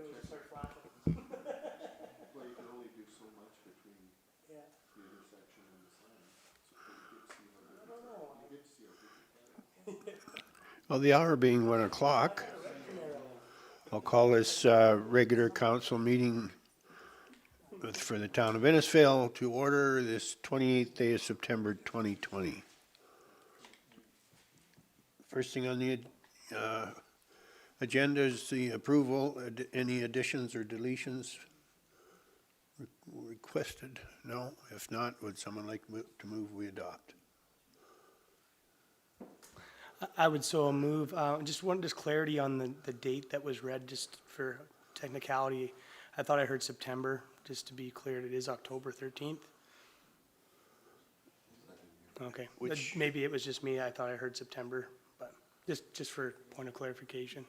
it would start flashing. Well, you can only do so much between Yeah, the intersection and the sign. So I don't know. you get to see how big the cat. Well, the hour being 1 o'clock, I'll call this regular council meeting for the town of Innisfail to order this 28th day of September 2020. First thing on the agenda is the approval. Any additions or deletions requested? No? If not, would someone like to move we adopt? I would so move, just clarity on the date that was read, just for technicality. I thought I heard September, just to be clear, it is October 13th. Okay, Which- maybe it was just me, I thought I heard September, but just for point of clarification.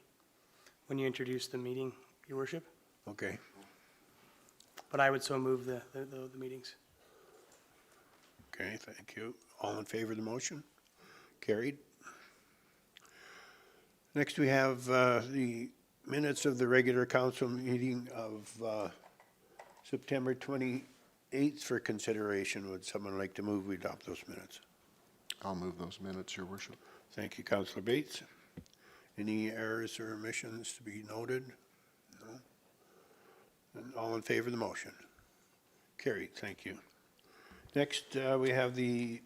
When you introduced the meeting, your worship, Okay. but I would so move the meetings. Okay, thank you. All in favor of the motion? Carried. Next, we have the minutes of the regular council meeting of September 28th for consideration. Would someone like to move we adopt those minutes? I'll move those minutes, your worship. Thank you, Councillor Bates. Any errors or omissions to be noted? No? And all in favor of the motion? Carried, thank you. Next, we have the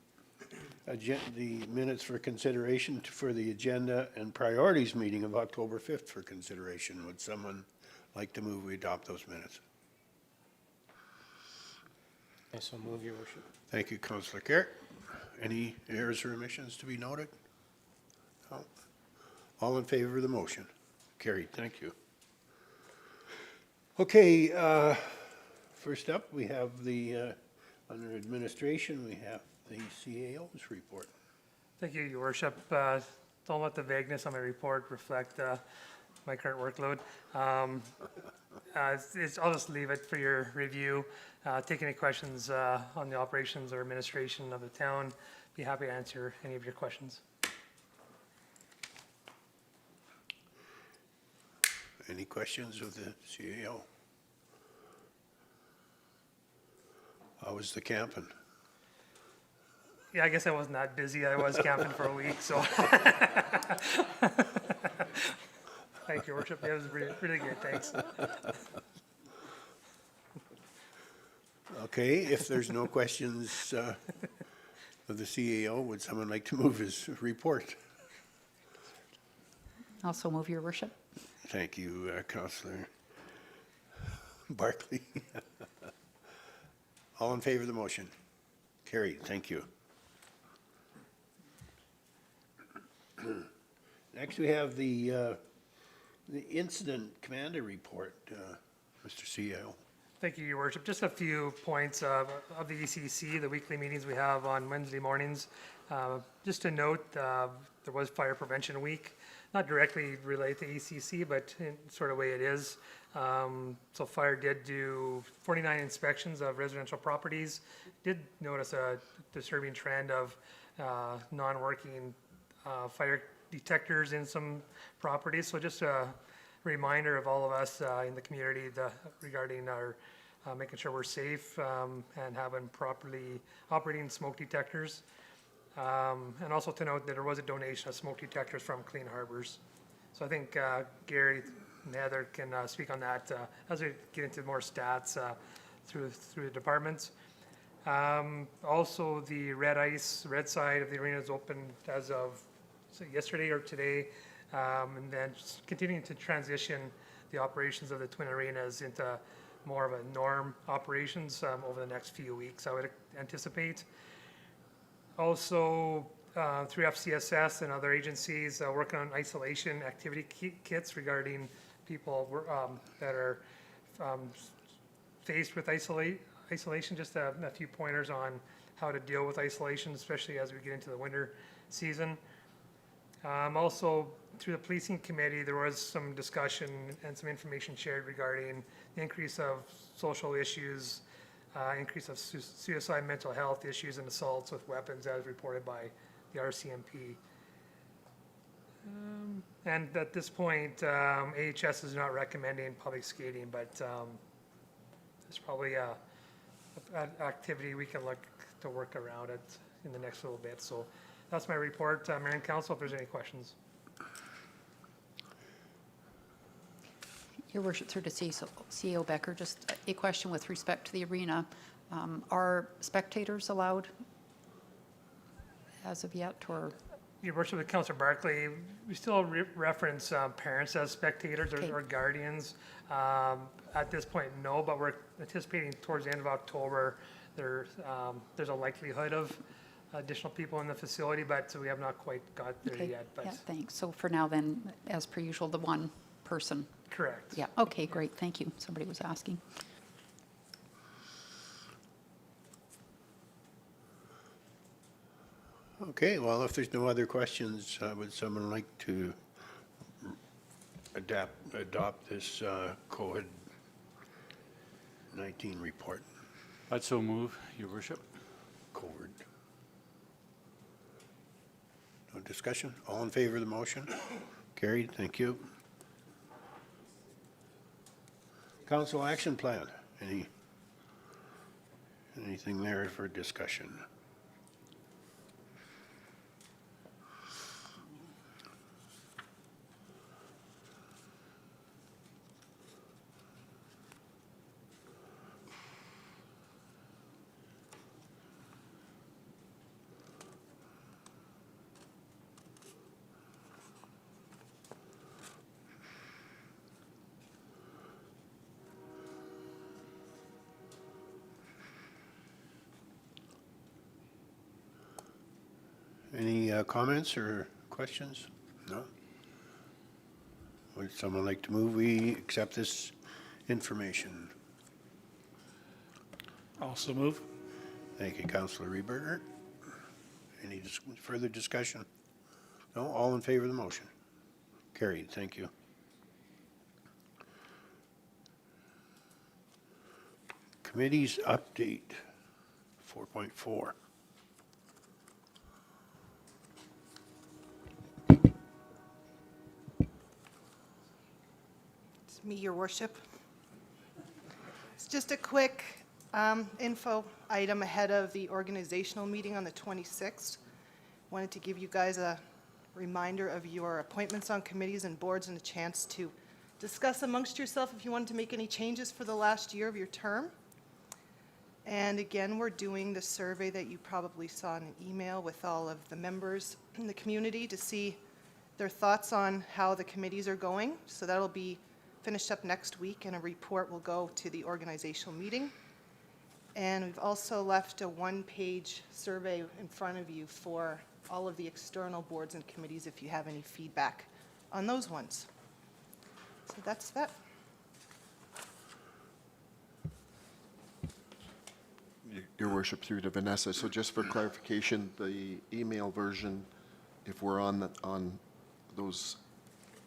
minutes for consideration for the agenda and priorities meeting of October 5th for consideration. Would someone like to move we adopt those minutes? I so move, your worship. Thank you, Councillor Carrick. Any errors or omissions to be noted? No? All in favor of the motion? Carried, thank you. Okay, first up, we have the, under administration, we have the CAO's report. Thank you, your worship. Don't let the vagueness on my report reflect my current workload. I'll just leave it for your review. Take any questions on the operations or administration of the town. Be happy to answer any of your questions. Any questions of the CAO? How was the camping? Yeah, I guess I wasn't that busy. I was camping for a week, so. Thank you, your worship. It was really good, thanks. Okay, if there's no questions of the CAO, would someone like to move his report? Also move, your worship. Thank you, Councillor Barclay. All in favor of the motion? Carried, thank you. Next, we have the incident commander report, Mr. CAO. Thank you, your worship. Just a few points of the ECC, the weekly meetings we have on Wednesday mornings. Just to note, there was Fire Prevention Week, not directly related to ECC, but in sort of way it is. So fire did do 49 inspections of residential properties. Did notice a disturbing trend of non-working fire detectors in some properties. So just a reminder of all of us in the community regarding our making sure we're safe and having properly operating smoke detectors. And also to note that there was a donation of smoke detectors from Clean Harbors. So I think Gary and Heather can speak on that as we get into more stats through the departments. Also, the red side of the arena is open as of yesterday or today, and then just continuing to transition the operations of the twin arenas into more of a norm operations over the next few weeks, I would anticipate. Also, through FCSS and other agencies, working on isolation activity kits regarding people that are faced with isolation. Just a few pointers on how to deal with isolation, especially as we get into the winter season. Also, through the policing committee, there was some discussion and some information shared regarding the increase of social issues, increase of suicide, mental health issues, and assaults with weapons as reported by the RCMP. And at this point, AHS is not recommending public skating, but it's probably an activity we can look to work around it in the next little bit. So that's my report, Mayor and Council, if there's any questions. Your worship, through to CEO Becker, just a question with respect to the arena. Are spectators allowed as of yet, or? Your worship, with Councillor Barclay, we still reference parents as spectators Okay. or guardians. At this point, no, but we're anticipating towards the end of October, there's a likelihood of additional people in the facility, but we have not quite got there Okay, yet. But yeah, thanks. So for now then, as per usual, the one person. correct. Yeah, okay, great, thank you. Somebody was asking. Okay, well, if there's no other questions, would someone like to adopt this COVID-19 report? I'd so move, Your Worship. COVID. No discussion? All in favor of the motion? Carried, thank you. Council action plan, anything there for discussion? Any comments or questions? No? Would someone like to move we accept this information? Also move. Thank you, Councillor Reberger. Any further discussion? No? All in favor of the motion? Carried, thank you. Committee's update, 4.4. It's me, Your Worship. It's just a quick info item ahead of the organizational meeting on the 26th. Wanted to give you guys a reminder of your appointments on committees and boards and a chance to discuss amongst yourself if you wanted to make any changes for the last year of your term. And again, we're doing the survey that you probably saw in an email with all of the members in the community to see their thoughts on how the committees are going. So that'll be finished up next week, and a report will go to the organizational meeting. And we've also left a one-page survey in front of you for all of the external boards and committees if you have any feedback on those ones. So that's that. Your Worship, through to Vanessa. So just for clarification, the email version, if we're on those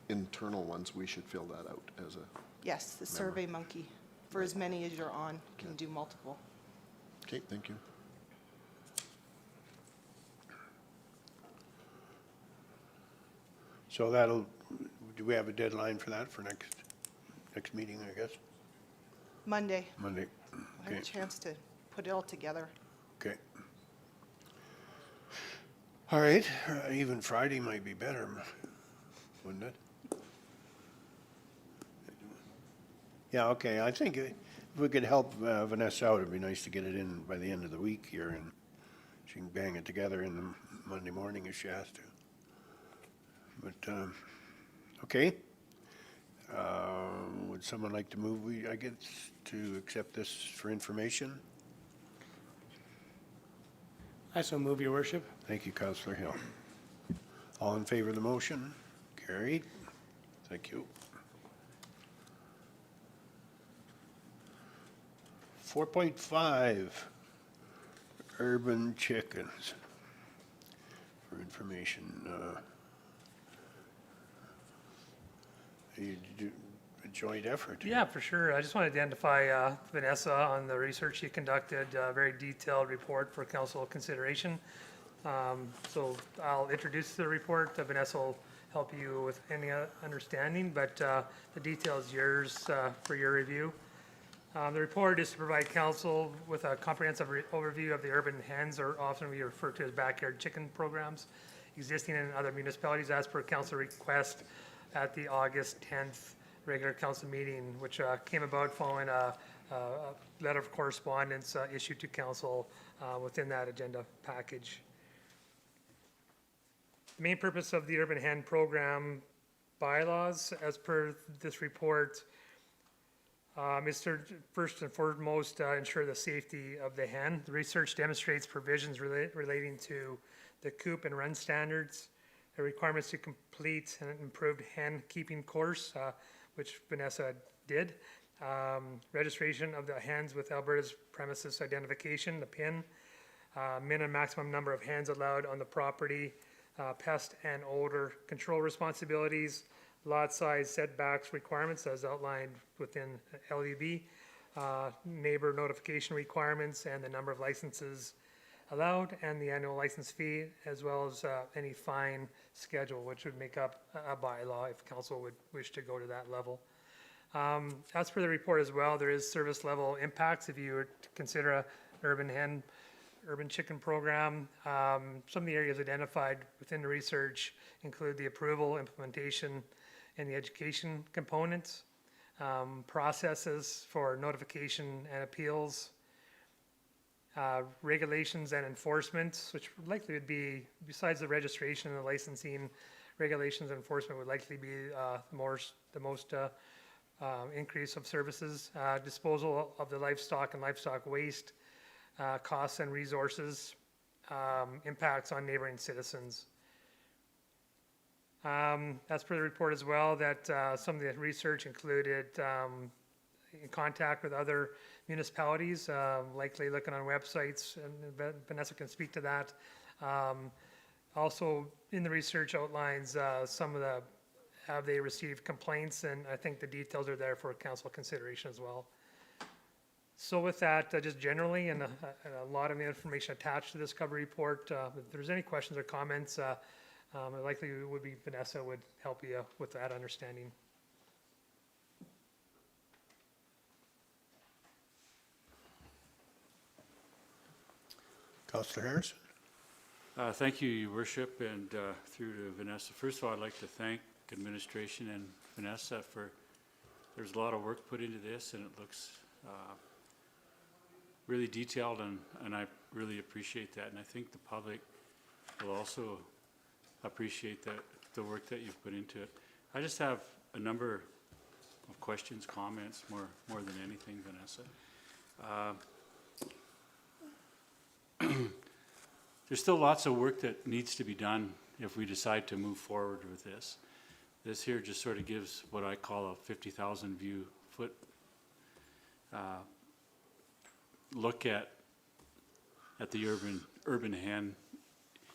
internal ones, we should fill that out as a, Yes, the Survey Monkey. For as many as you're on, you can do multiple. okay, thank you. So do we have a deadline for that for next meeting, I guess? Monday, Monday? we'll have Okay, a chance to put it all together. okay. All right, even Friday might be better, wouldn't it? Yeah, okay, I think if we could help Vanessa out, it'd be nice to get it in by the end of the week here, and she can bang it together in the Monday morning if she has to. But, okay. Would someone like to move, I guess, to accept this for information? I so move, Your Worship. Thank you, Councillor Hill. All in favor of the motion? Carried. Thank you. 4.5, urban chickens. For information, you do a joint effort. Yeah, for sure. I just want to identify Vanessa on the research she conducted, a very detailed report for council consideration. So I'll introduce the report. Vanessa will help you with any understanding, but the detail is yours for your review. The report is to provide council with a comprehensive overview of the urban hens, or often we refer to as backyard chicken programs, existing in other municipalities as per council request at the August 10th regular council meeting, which came about following a letter of correspondence issued to council within that agenda package. The main purpose of the urban hen program bylaws, as per this report, is to first and foremost ensure the safety of the hen. The research demonstrates provisions relating to the coop and run standards, the requirements to complete an improved hen keeping course, which Vanessa did, registration of the hens with Alberta's premises identification, the PIN, minimum and maximum number of hens allowed on the property, pest and odor control responsibilities, lot size setbacks requirements as outlined within LUB, neighbor notification requirements, and the number of licenses allowed, and the annual license fee, as well as any fine schedule, which would make up a bylaw if council would wish to go to that level. As per the report as well, there is service level impacts if you were to consider a urban chicken program. Some of the areas identified within the research include the approval, implementation, and the education components, processes for notification and appeals, regulations and enforcement, which likely would be, besides the registration and the licensing, regulations and enforcement would likely be the most increase of services, disposal of the livestock and livestock waste, costs and resources, impacts on neighboring citizens. As per the report as well, that some of the research included in contact with other municipalities, likely looking on websites, and Vanessa can speak to that. Also, in the research outlines some of the, have they received complaints, and I think the details are there for council consideration as well. So with that, just generally, and a lot of the information attached to this cover report, if there's any questions or comments, it likely would be Vanessa would help you with that understanding. Councillor Harrison? Thank you, Your Worship, and through to Vanessa. First of all, I'd like to thank administration and Vanessa for, there's a lot of work put into this, and it looks really detailed, and I really appreciate that. And I think the public will also appreciate the work that you've put into it. I just have a number of questions, comments, more than anything, Vanessa. There's still lots of work that needs to be done if we decide to move forward with this. This here just sort of gives what I call a 50,000 view foot look at the urban hen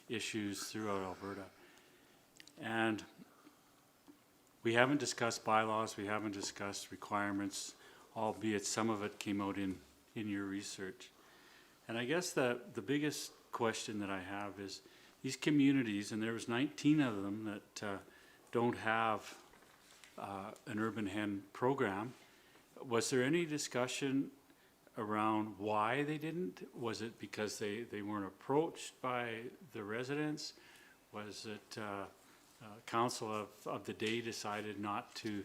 issues throughout Alberta. And we haven't discussed bylaws, we haven't discussed requirements, albeit some of it came out in your research. And I guess the biggest question that I have is these communities, and there was 19 of them that don't have an urban hen program. Was there any discussion around why they didn't? Was it because they weren't approached by the residents? Was it council of the day decided not to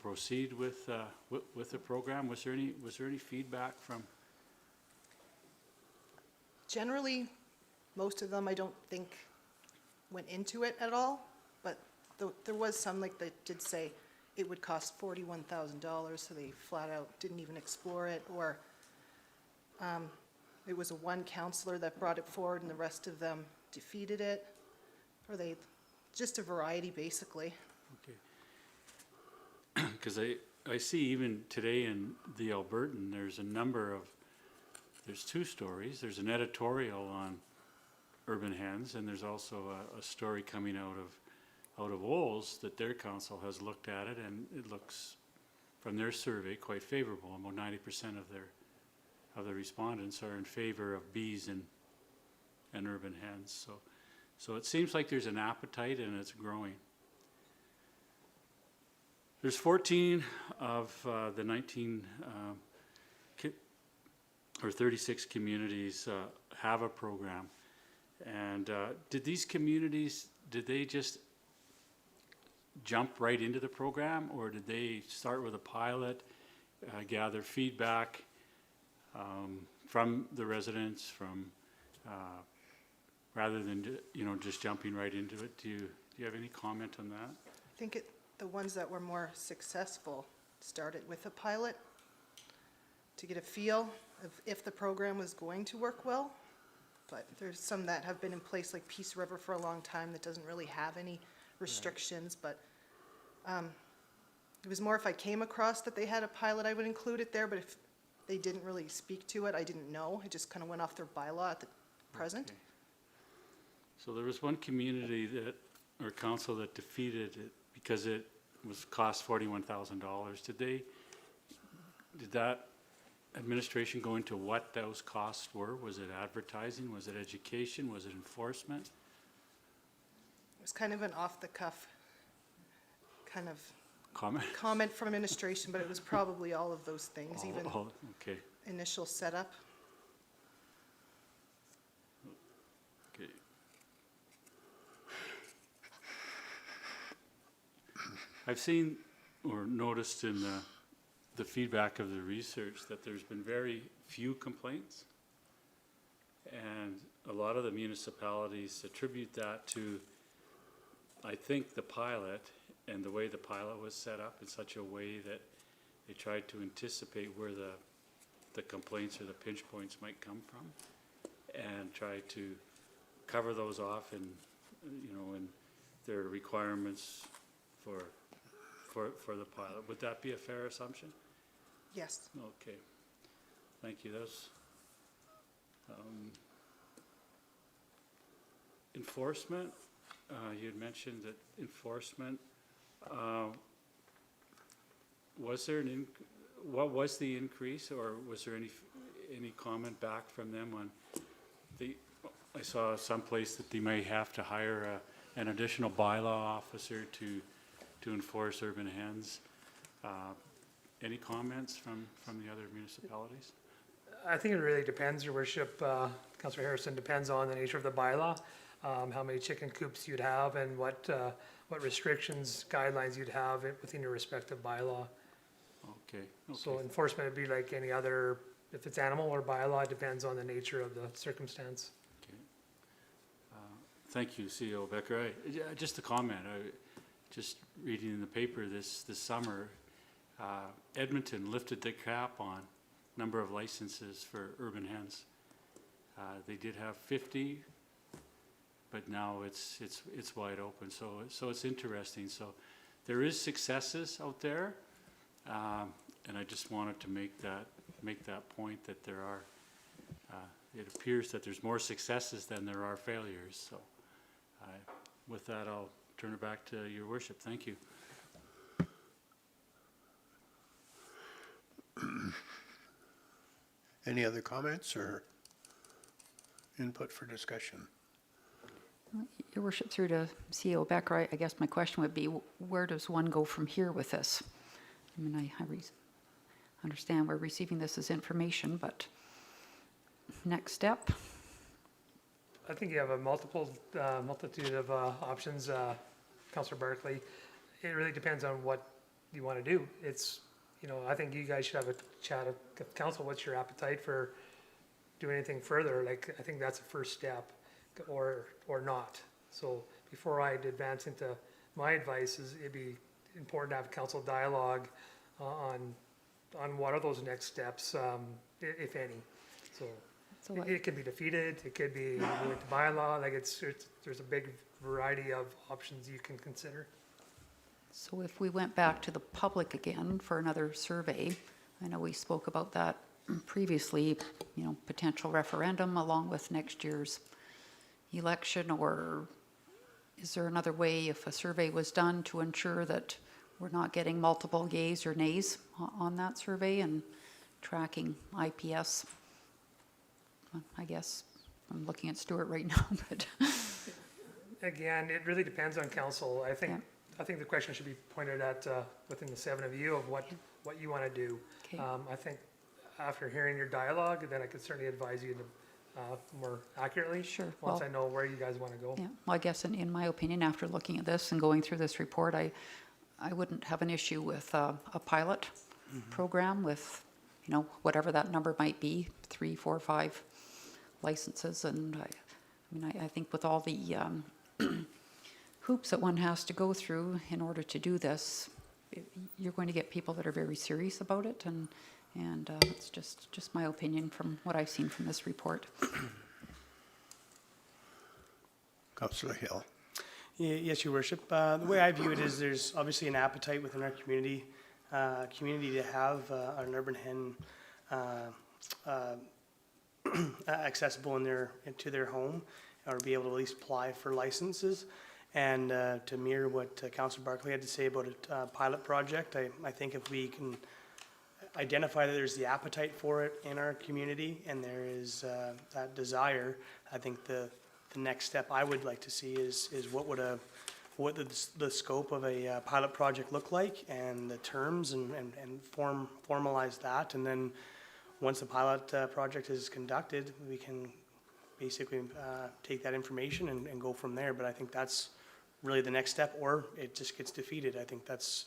proceed with the program? Was there any feedback from? Generally, most of them I don't think went into it at all, but there was some, like they did say it would cost $41,000, so they flat out didn't even explore it, or it was one councillor that brought it forward and the rest of them defeated it, or they, just a variety basically. Okay. Because I see even today in the Albertan, there's a number of, there's two stories. There's an editorial on urban hens, and there's also a story coming out of Olds that their council has looked at it, and it looks, from their survey, quite favorable. About 90% of the respondents are in favor of bees and urban hens. So it seems like there's an appetite and it's growing. There's 14 of the 19 or 36 communities have a program. And did these communities, did they just jump right into the program, or did they start with a pilot, gather feedback from the residents, rather than just jumping right into it? Do you have any comment on that? I think the ones that were more successful started with a pilot to get a feel of if the program was going to work well. But there's some that have been in place, like Peace River for a long time, that doesn't really have any restrictions. But it was more if I came across that they had a pilot, I would include it there. But if they didn't really speak to it, I didn't know. It just kind of went off their bylaw at the present. Okay. So there was one community or council that defeated it because it was cost $41,000. Did that administration go into what those costs were? Was it advertising? Was it education? Was it enforcement? It was kind of an off-the-cuff kind of Comment? comment from administration, but it was probably all of those things, even Okay. initial setup. Okay. I've seen or noticed in the feedback of the research that there's been very few complaints. And a lot of the municipalities attribute that to, I think, the pilot and the way the pilot was set up in such a way that they tried to anticipate where the complaints or the pinch points might come from and try to cover those off in their requirements for the pilot. Would that be a fair assumption? Yes. Okay, thank you. That was enforcement. You had mentioned that enforcement. Was there what was the increase, or was there any comment back from them on the? I saw someplace that they may have to hire an additional bylaw officer to enforce urban hens. Any comments from the other municipalities? I think it really depends, Your Worship, Councillor Harrison, depends on the nature of the bylaw, how many chicken coops you'd have, and what restrictions, guidelines you'd have within your respective bylaw. Okay. So enforcement would be like any other, if it's animal or bylaw, it depends on the nature of the circumstance. Okay. Thank you, CEO Becker. Just a comment. Just reading in the paper this summer, Edmonton lifted the cap on number of licenses for urban hens. They did have 50, but now it's wide open. So it's interesting. So there is successes out there, and I just wanted to make that point that there are. It appears that there's more successes than there are failures. So with that, I'll turn it back to Your Worship. Thank you. Any other comments or input for discussion? Your Worship, through to CEO Becker, I guess my question would be, where does one go from here with this? I mean, I understand we're receiving this as information, but next step? I think you have a multitude of options, Councillor Barkley. It really depends on what you want to do. It's, I think you guys should have a chat with council. What's your appetite for doing anything further? Like, I think that's a first step, or not. So before I advance into my advice, it'd be important to have council dialogue on what are those next steps, if any. So it could be defeated. It could be with the bylaw. Like there's a big variety of options you can consider. So if we went back to the public again for another survey, I know we spoke about that previously, potential referendum along with next year's election, or is there another way if a survey was done to ensure that we're not getting multiple yays or nays on that survey and tracking IPS, I guess, I'm looking at Stuart right now, but, Again, it really depends on council. I think, Yeah. I think the question should be pointed at, within the seven of you of what you want to do. Okay. I think after hearing your dialogue, then I could certainly advise you to, more accurately. Sure, Once well- I know where you guys want to go. yeah. Well, I guess in my opinion, after looking at this and going through this report, I wouldn't have an issue with a pilot program with, you know, whatever that number might be, 3, 4, 5 licenses. And I think with all the hoops that one has to go through in order to do this, you're going to get people that are very serious about it, and it's just my opinion from what I've seen from this report. Councillor Hill. Yes, Your Worship. The way I view it is there's obviously an appetite within our community to have an urban hen accessible to their home, or be able to at least apply for licenses. And to mirror what Councillor Barclay had to say about a pilot project, I think if we can identify that there's the appetite for it in our community and there is that desire, I think the next step I would like to see is what would the scope of a pilot project look like, and the terms, and formalize that. And then once the pilot project is conducted, we can basically take that information and go from there. But I think that's really the next step, or it just gets defeated. I think that's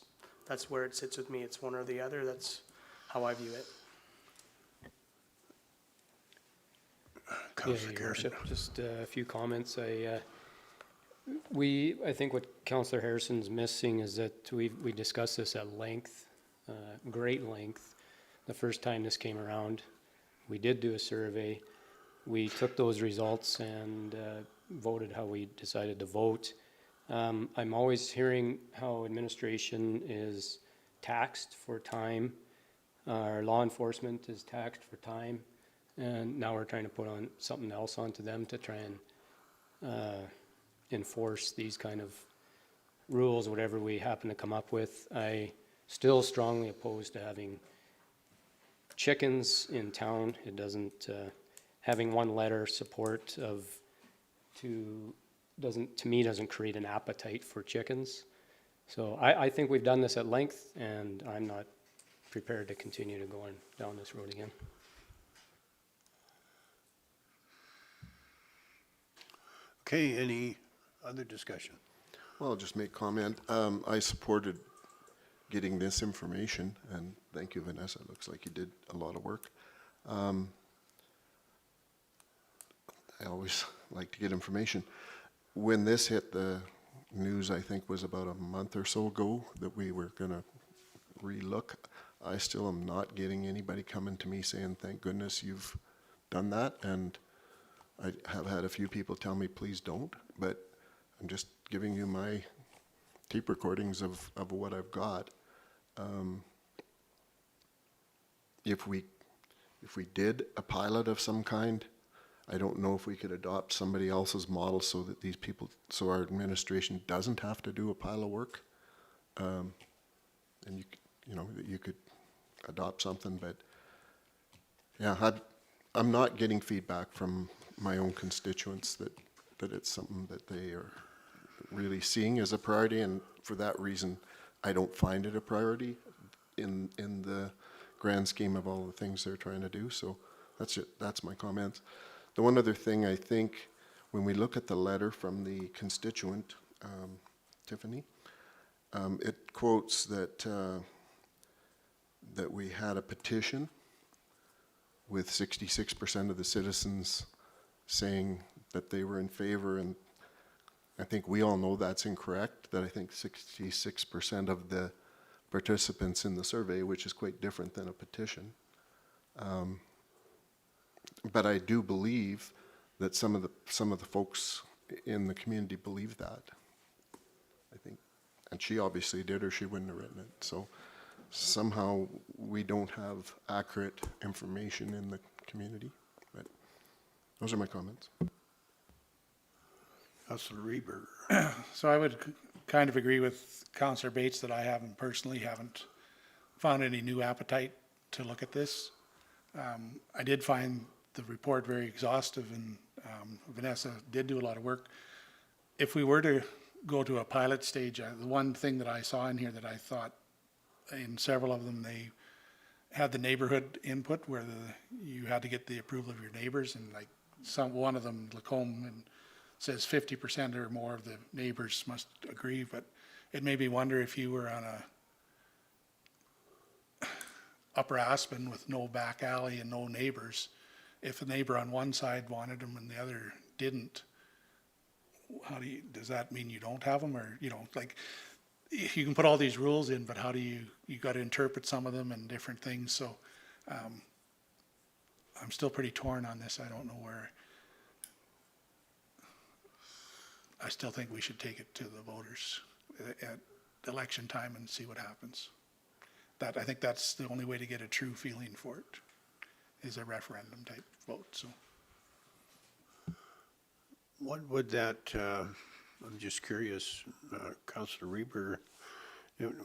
where it sits with me. It's one or the other. That's how I view it. Councillor Your Garrison. Worship, just a few comments. I think what Councillor Harrison's missing is that we discussed this at length, great length, the first time this came around. We did do a survey. We took those results and voted how we decided to vote. I'm always hearing how administration is taxed for time. Our law enforcement is taxed for time. And now we're trying to put on something else onto them to try and enforce these kind of rules, whatever we happen to come up with. I still strongly oppose to having chickens in town. It doesn't, having one letter support to me doesn't create an appetite for chickens. So I think we've done this at length, and I'm not prepared to continue to go down this road again. Okay, any other discussion? Well, I'll just make comment. I supported getting this information, and thank you, Vanessa. It looks like you did a lot of work. I always like to get information. When this hit the news, I think was about a month or so ago, that we were going to relook. I still am not getting anybody coming to me saying, thank goodness you've done that. And I have had a few people tell me, please don't, but I'm just giving you my tape recordings of what I've got. If we did a pilot of some kind, I don't know if we could adopt somebody else's model so that these people, so our administration doesn't have to do a pile of work. And you could adopt something, but yeah, I'm not getting feedback from my own constituents that it's something that they are really seeing as a priority, and for that reason, I don't find it a priority in the grand scheme of all the things they're trying to do. So that's it. That's my comments. The one other thing, I think, when we look at the letter from the constituent, Tiffany, it quotes that we had a petition with 66% of the citizens saying that they were in favor, and I think we all know that's incorrect, that I think 66% of the participants in the survey, which is quite different than a petition. But I do believe that some of the folks in the community believe that. I think, and she obviously did, or she wouldn't have written it. So somehow we don't have accurate information in the community. But those are my comments. Councillor Reber. So I would kind of agree with Councillor Bates that I personally haven't found any new appetite to look at this. I did find the report very exhaustive, and Vanessa did do a lot of work. If we were to go to a pilot stage, the one thing that I saw in here that I thought in several of them, they had the neighborhood input where you had to get the approval of your neighbors, and like one of them, Lacombe, and says 50% or more of the neighbors must agree, but it made me wonder if you were on a Upper Aspen with no back alley and no neighbors, if a neighbor on one side wanted them and the other didn't, does that mean you don't have them? Or, like, you can put all these rules in, but how do you got to interpret some of them and different things. So I'm still pretty torn on this. I don't know where. I still think we should take it to the voters at election time and see what happens. I think that's the only way to get a true feeling for it, is a referendum type vote. So What would that, I'm just curious, Councillor Reber,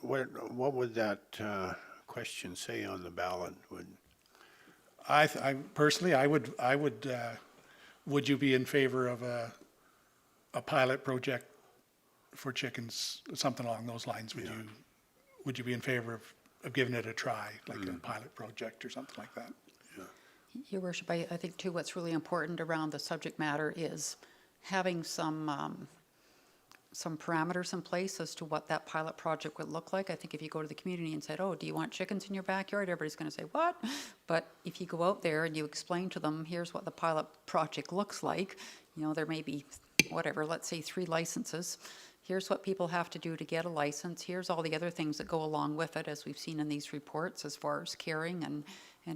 what would that question say on the ballot? I personally, I would you be in favor of a pilot project for chickens, something along those lines? Would you be in favor of giving it a try, like a pilot project or something like that? Your Worship, I think too what's really important around the subject matter is having some parameters in place as to what that pilot project would look like. I think if you go to the community and said, oh, do you want chickens in your backyard? Everybody's going to say, what? But if you go out there and you explain to them, here's what the pilot project looks like, there may be, whatever, let's say 3 licenses. Here's what people have to do to get a license. Here's all the other things that go along with it, as we've seen in these reports, as far as caring and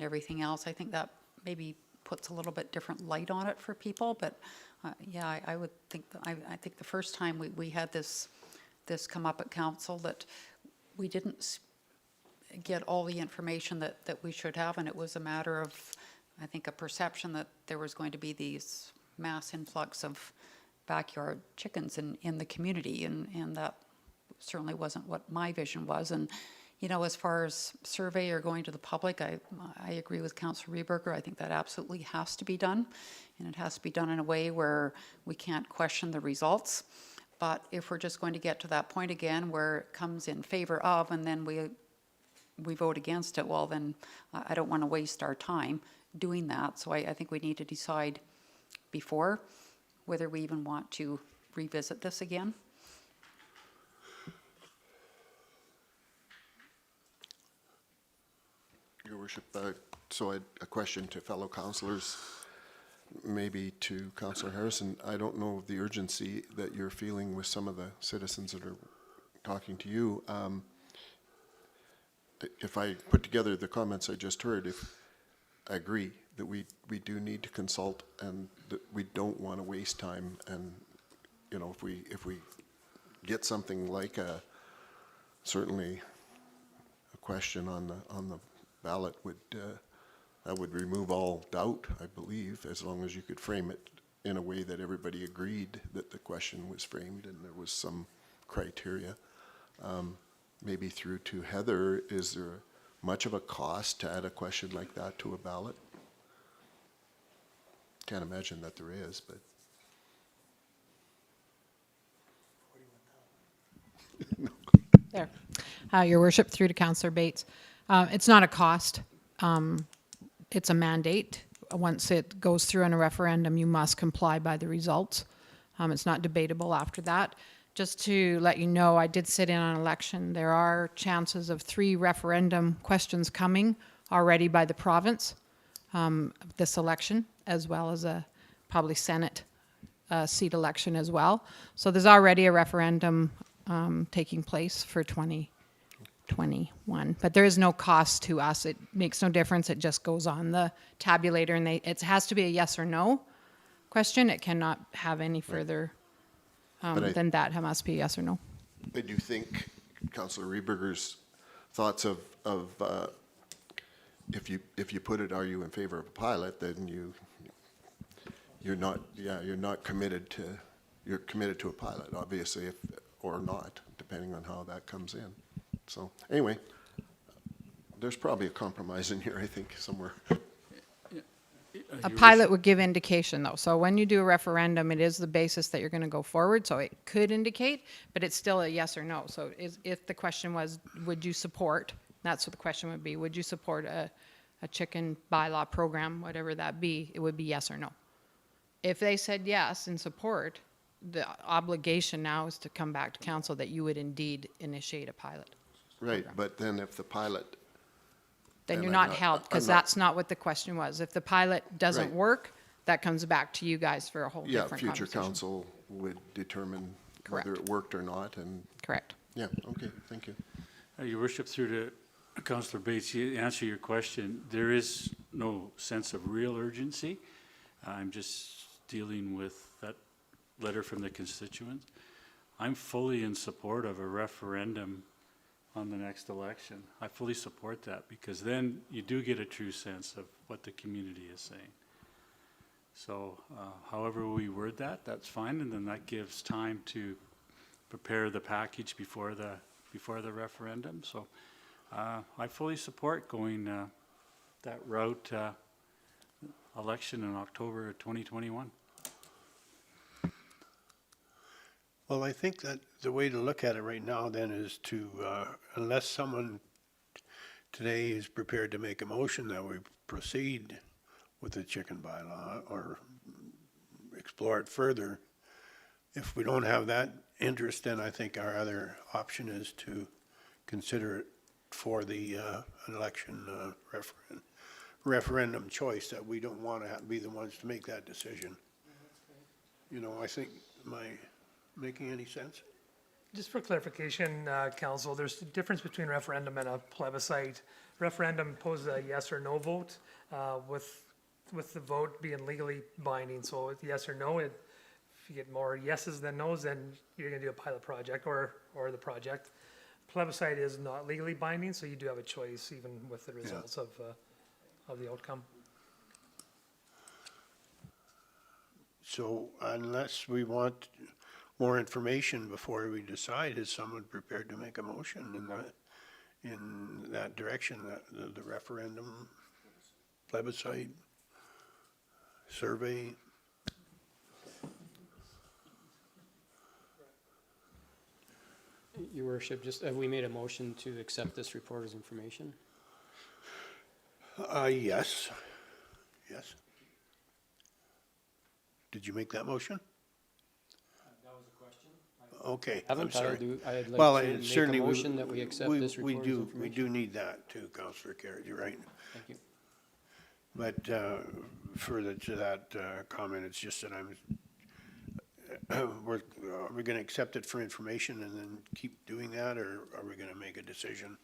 everything else. I think that maybe puts a little bit different light on it for people. But I would think I think the first time we had this come up at council, that we didn't get all the information that we should have, and it was a matter of, I think, a perception that there was going to be these mass influx of backyard chickens in the community, and that certainly wasn't what my vision was. And as far as survey or going to the public, I agree with Councillor Rehberger. I think that absolutely has to be done, and it has to be done in a way where we can't question the results. But if we're just going to get to that point again where it comes in favor of and then we vote against it, well, then I don't want to waste our time doing that. So I think we need to decide before whether we even want to revisit this again. Your Worship, so a question to fellow councillors, maybe to Councillor Harrison. I don't know the urgency that you're feeling with some of the citizens that are talking to you. If I put together the comments I just heard, if I agree that we do need to consult and that we don't want to waste time, and if we get something like certainly a question on the ballot that would remove all doubt, I believe, as long as you could frame it in a way that everybody agreed that the question was framed and there was some criteria. Maybe through to Heather, is there much of a cost to add a question like that to a ballot? Can't imagine that there is, but. There. Your Worship, through to Councillor Bates. It's not a cost. It's a mandate. Once it goes through in a referendum, you must comply by the results. It's not debatable after that. Just to let you know, I did sit in on an election. There are chances of 3 referendum questions coming already by the province this election, as well as a probably Senate seat election as well. So there's already a referendum taking place for 2021. But there is no cost to us. It makes no difference. It just goes on the tabulator, and it has to be a yes or no question. It cannot have any further than that. It must be yes or no. I do think Councillor Rehberger's thoughts of if you put it, are you in favor of a pilot, then you're not committed to, you're committed to a pilot, obviously, or not, depending on how that comes in. So anyway, there's probably a compromise in here, I think, somewhere. A Your pilot worship, would give indication though. So when you do a referendum, it is the basis that you're going to go forward. So it could indicate, but it's still a yes or no. So if the question was, would you support, that's what the question would be, would you support a chicken bylaw program, whatever that be, it would be yes or no. If they said yes in support, the obligation now is to come back to council that you would indeed initiate a pilot. Right, but then if the pilot, Then And you're I'm not not- held, because I'm not- that's not what the question was. If the pilot doesn't Right. work, that comes back to you guys for a whole yeah, different future conversation. council would determine whether Correct. it worked or not, and, Correct. yeah, okay, thank you. Your worship, through to Councillor Bates, you answer your question, there is no sense of real urgency. I'm just dealing with that letter from the constituents. I'm fully in support of a referendum on the next election. I fully support that, because then you do get a true sense of what the community is saying. So however we word that, that's fine, and then that gives time to prepare the package before the referendum. So I fully support going that route, election in October 2021. Well, I think that the way to look at it right now then is to, unless someone today is prepared to make a motion that we proceed with the chicken bylaw or explore it further, if we don't have that interest, then I think our other option is to consider it for the election referendum choice, that we don't want to be the ones to make that decision. You know, I think, am I making any sense? Just for clarification, council, there's a difference between referendum and a plebiscite. Referendum poses a yes or no vote, with the vote being legally binding. So with yes or no, if you get more yeses than nos, then you're gonna do a pilot project or the project. Plebiscite is not legally binding, so you do have a choice even with the results of the outcome. So unless we want more information before we decide, is someone prepared to make a motion in that direction, that the referendum, plebiscite, survey? Your worship, just, have we made a motion to accept this report as information? Yes. Yes. Did you make that motion? That was a question. Okay, I'm Haven't, sorry. I'd Well, like to make a certainly motion that we accept this we report as do, information. we do need that too, Councillor Carrick, you're right. Thank you. But further to that comment, it's just that are we going to accept it for information and then keep doing that, or are we going to make a decision?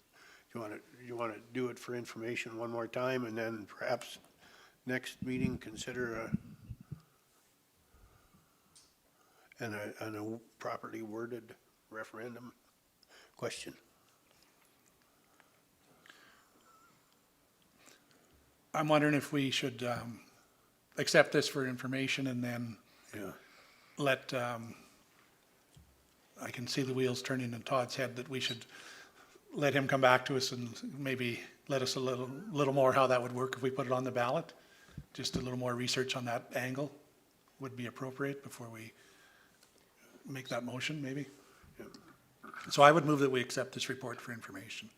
You want to do it for information one more time, and then perhaps next meeting consider a properly worded referendum question? I'm wondering if we should accept this for information and then Yeah. let, I can see the wheels turning in Todd's head, that we should let him come back to us and maybe let us a little more how that would work if we put it on the ballot. Just a little more research on that angle would be appropriate before we make that motion, maybe. So I would move that we accept this report for information.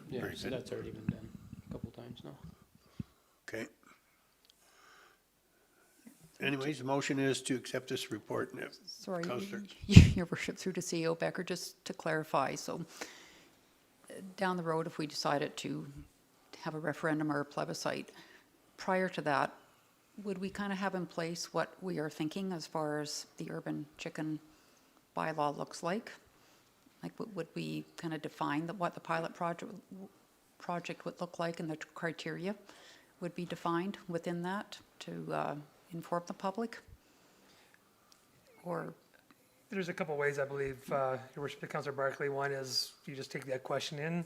Yeah, Very so good. that's already been done a couple times now. Okay. Anyways, the motion is to accept this report. Sorry, Councillor. Your Worship, through to CEO Becker, just to clarify, so down the road, if we decided to have a referendum or a plebiscite, prior to that, would we kind of have in place what we are thinking as far as the urban chicken bylaw looks like? Like, would we kind of define what the pilot project would look like, and the criteria would be defined within that to inform the public? Or, There's a couple ways, I believe, Your Worship, Councillor Barclay. One is you just take that question in,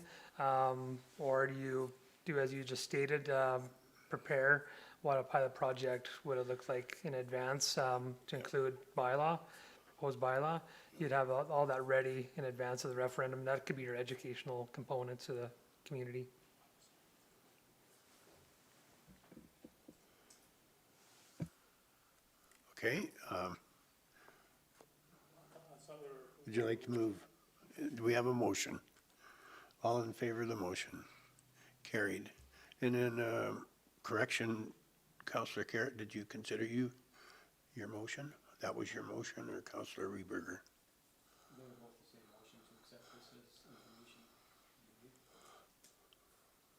or do you do as you just stated, prepare what a pilot project would have looked like in advance to include proposed bylaw. You'd have all that ready in advance of the referendum. That could be your educational component to the community. Okay. Would you like to move? Do we have a motion? All in favor of the motion? Carried. And then, correction, Counselor Carrot, did you consider your motion? That was your motion, or Counselor Reberger?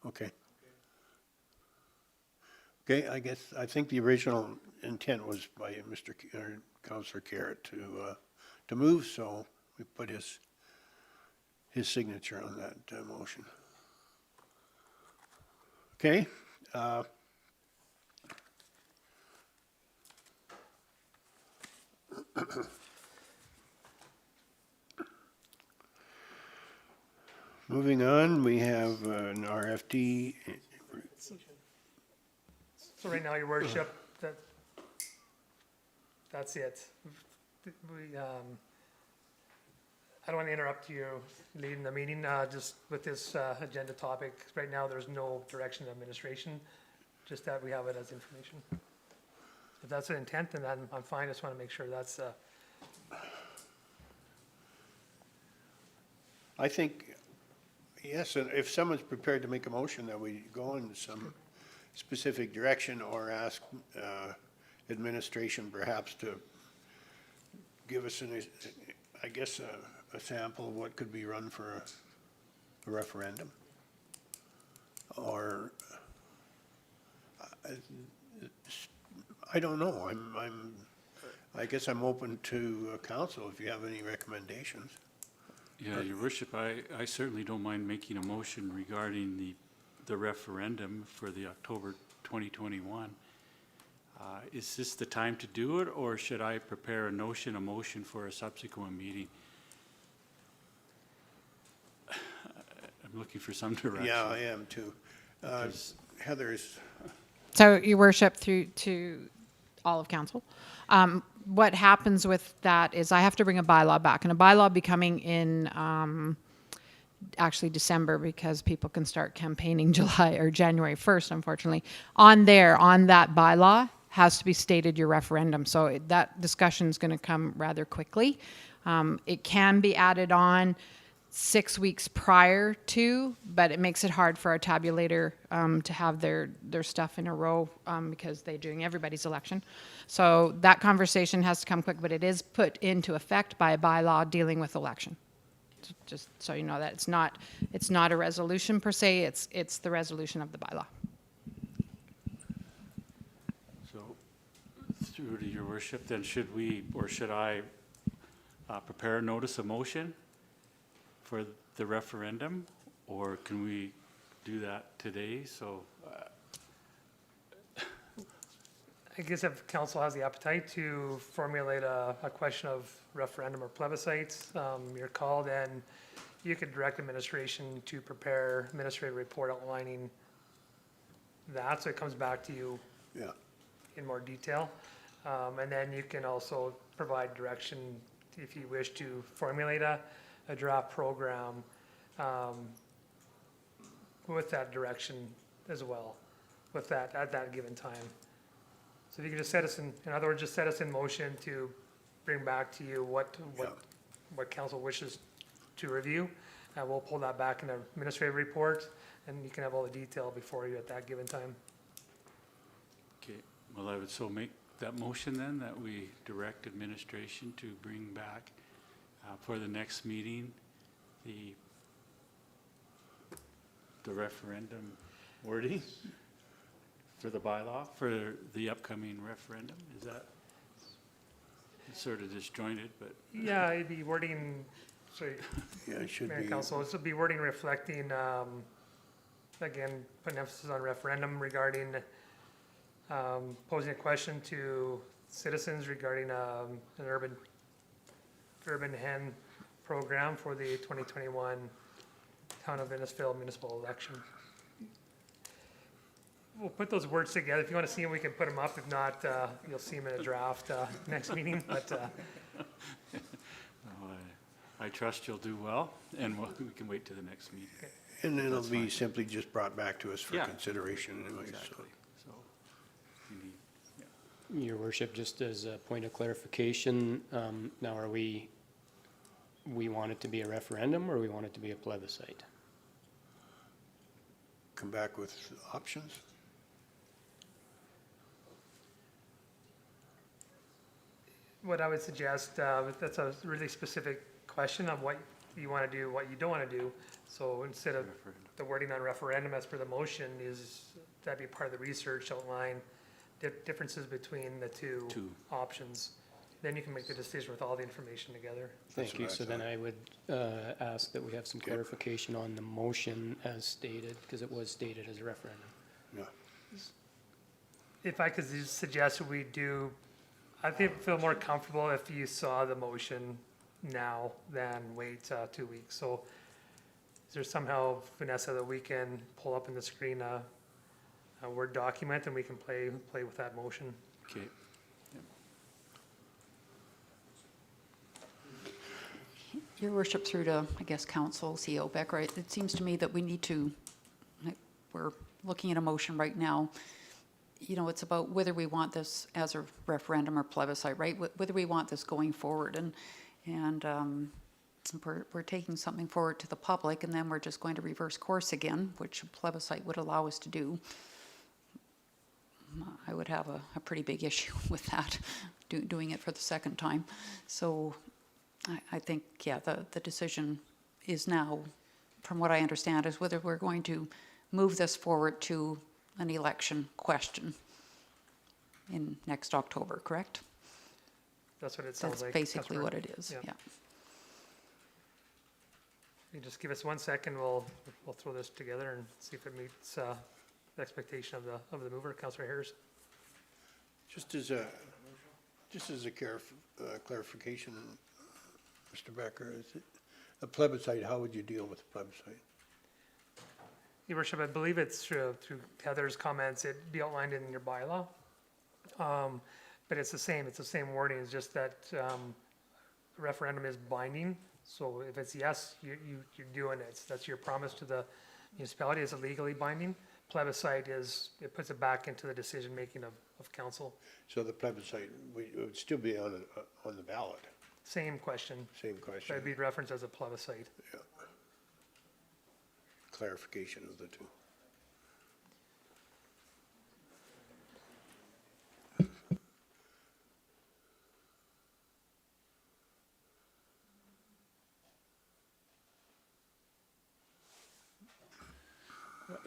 Okay. Okay, I think the original intent was by Counselor Carrot to move, so we put his signature on that motion. Okay. Moving on, we have an RFD. So right now, your worship, that's it. We, I don't want to interrupt you leading the meeting, just with this agenda topic. Right now, there's no direction of administration, just that we have it as information. If that's the intent, then I'm fine. I just want to make sure that's, I think, yes, and if someone's prepared to make a motion that we go in some specific direction or ask administration perhaps to give us a sample of what could be run for a referendum. Or, I don't know, I guess I'm open to council if you have any recommendations. Yeah, your worship, I certainly don't mind making a motion regarding the referendum for the October 2021. Is this the time to do it, or should I prepare a motion for a subsequent meeting? I'm looking for some direction. Yeah, I am too. Heather's, So, your worship, through to all of council, what happens with that is I have to bring a bylaw back, and a bylaw be coming in actually December, because people can start campaigning July or January 1st, unfortunately. On that bylaw has to be stated your referendum. So that discussion is going to come rather quickly. It can be added on 6 weeks prior to, but it makes it hard for our tabulator to have their stuff in a row because they're doing everybody's election. So that conversation has to come quick, but it is put into effect by a bylaw dealing with election. Just so you know that it's not a resolution per se, it's the resolution of the bylaw. So, through to your worship, then should I prepare a notice of motion for the referendum, or can we do that today? So, I guess if council has the appetite to formulate a question of referendum or plebiscites, your call, then you could direct administration to prepare administrative report outlining that, so it comes back to you yeah. in more detail. And then you can also provide direction if you wish to formulate a draft program with that direction as well, with that, at that given time. So if you could just set us in other words, just set us in motion to bring back to you what council wishes to review. And we'll pull that back in the administrative report, and you can have all the detail before you at that given time. okay, well, I would so make that motion then, that we direct administration to bring back for the next meeting the referendum wording for the bylaw for the upcoming referendum. Is that it's sort of disjointed, but Yeah, it'd be wording, sorry, Yeah, it should Mayor and be. Council, this would be wording reflecting, again, putting emphasis on referendum regarding posing a question to citizens regarding an urban hen program for the 2021 Town of Innisfail municipal election. We'll put those words together. If you want to see them, we can put them up. If not, you'll see them in a draft next meeting. But I trust you'll do well, and we can wait to the next meeting. And it'll That's be fine. simply just brought back to us for Yeah. consideration anyway, so. Exactly. So, you need, yeah. Your worship, just as a point of clarification, now are we want it to be a referendum or we want it to be a plebiscite? Come back with options? What I would suggest, that's a really specific question of what you want to do, what you don't want to do. So instead of the wording on referendum as per the motion is, that'd be part of the research outline, differences between the two options. Then you can make the decision with all the information together. Thank you. So then I would ask that we have some clarification on the motion as stated, because it was stated as a referendum. Yeah. If I could just suggest we do, I think feel more comfortable if you saw the motion now than wait 2 weeks. So is there somehow, Vanessa, that we can pull up in the screen a Word document and we can play with that motion? Okay. Your worship, through to, I guess, Council, CEO Becker, it seems to me that we need to, we're looking at a motion right now. You know, it's about whether we want this as a referendum or plebiscite, right? Whether we want this going forward, and we're taking something forward to the public, and then we're just going to reverse course again, which a plebiscite would allow us to do. I would have a pretty big issue with that, doing it for the second time. So I think, yeah, the decision is now, from what I understand, is whether we're going to move this forward to an election question in next October, correct? That's what it sounds That's like. basically right. what it is, yeah. You just give us 1 second, we'll throw this together and see if it meets the expectation of the mover, Councillor Harris. Just as a clarification, Mr. Becker, is it a plebiscite, how would you deal with a plebiscite? Your worship, I believe it's through Heather's comments, it'd be outlined in your bylaw. But it's the same wording, it's just that referendum is binding. So if it's yes, you're doing it. That's your promise to the municipality. Is it legally binding? Plebiscite is, it puts it back into the decision-making of council. So the plebiscite would still be on the ballot, Same question. same question. That'd be referenced as a plebiscite. Yeah. Clarification of the two.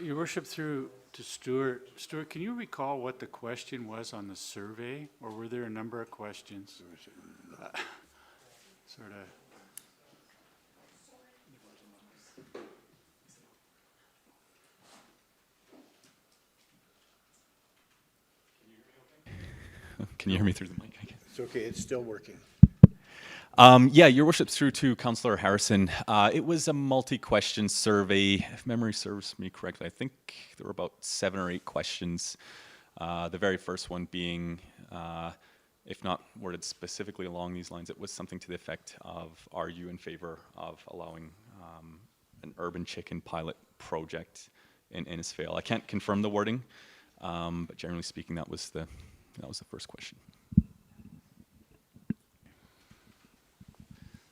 Your worship, through to Stuart. Stuart, can you recall what the question was on the survey, or were there a number of questions? Sort of. Can you hear me through the mic? It's okay, it's still working. Yeah, your worship, through to Councillor Harrison. It was a multi-question survey. If memory serves me correctly, I think there were about 7 or 8 questions. The very first one being, if not worded specifically along these lines, it was something to the effect of, are you in favor of allowing an urban chicken pilot project in Innisfail? I can't confirm the wording, but generally speaking, that was the first question.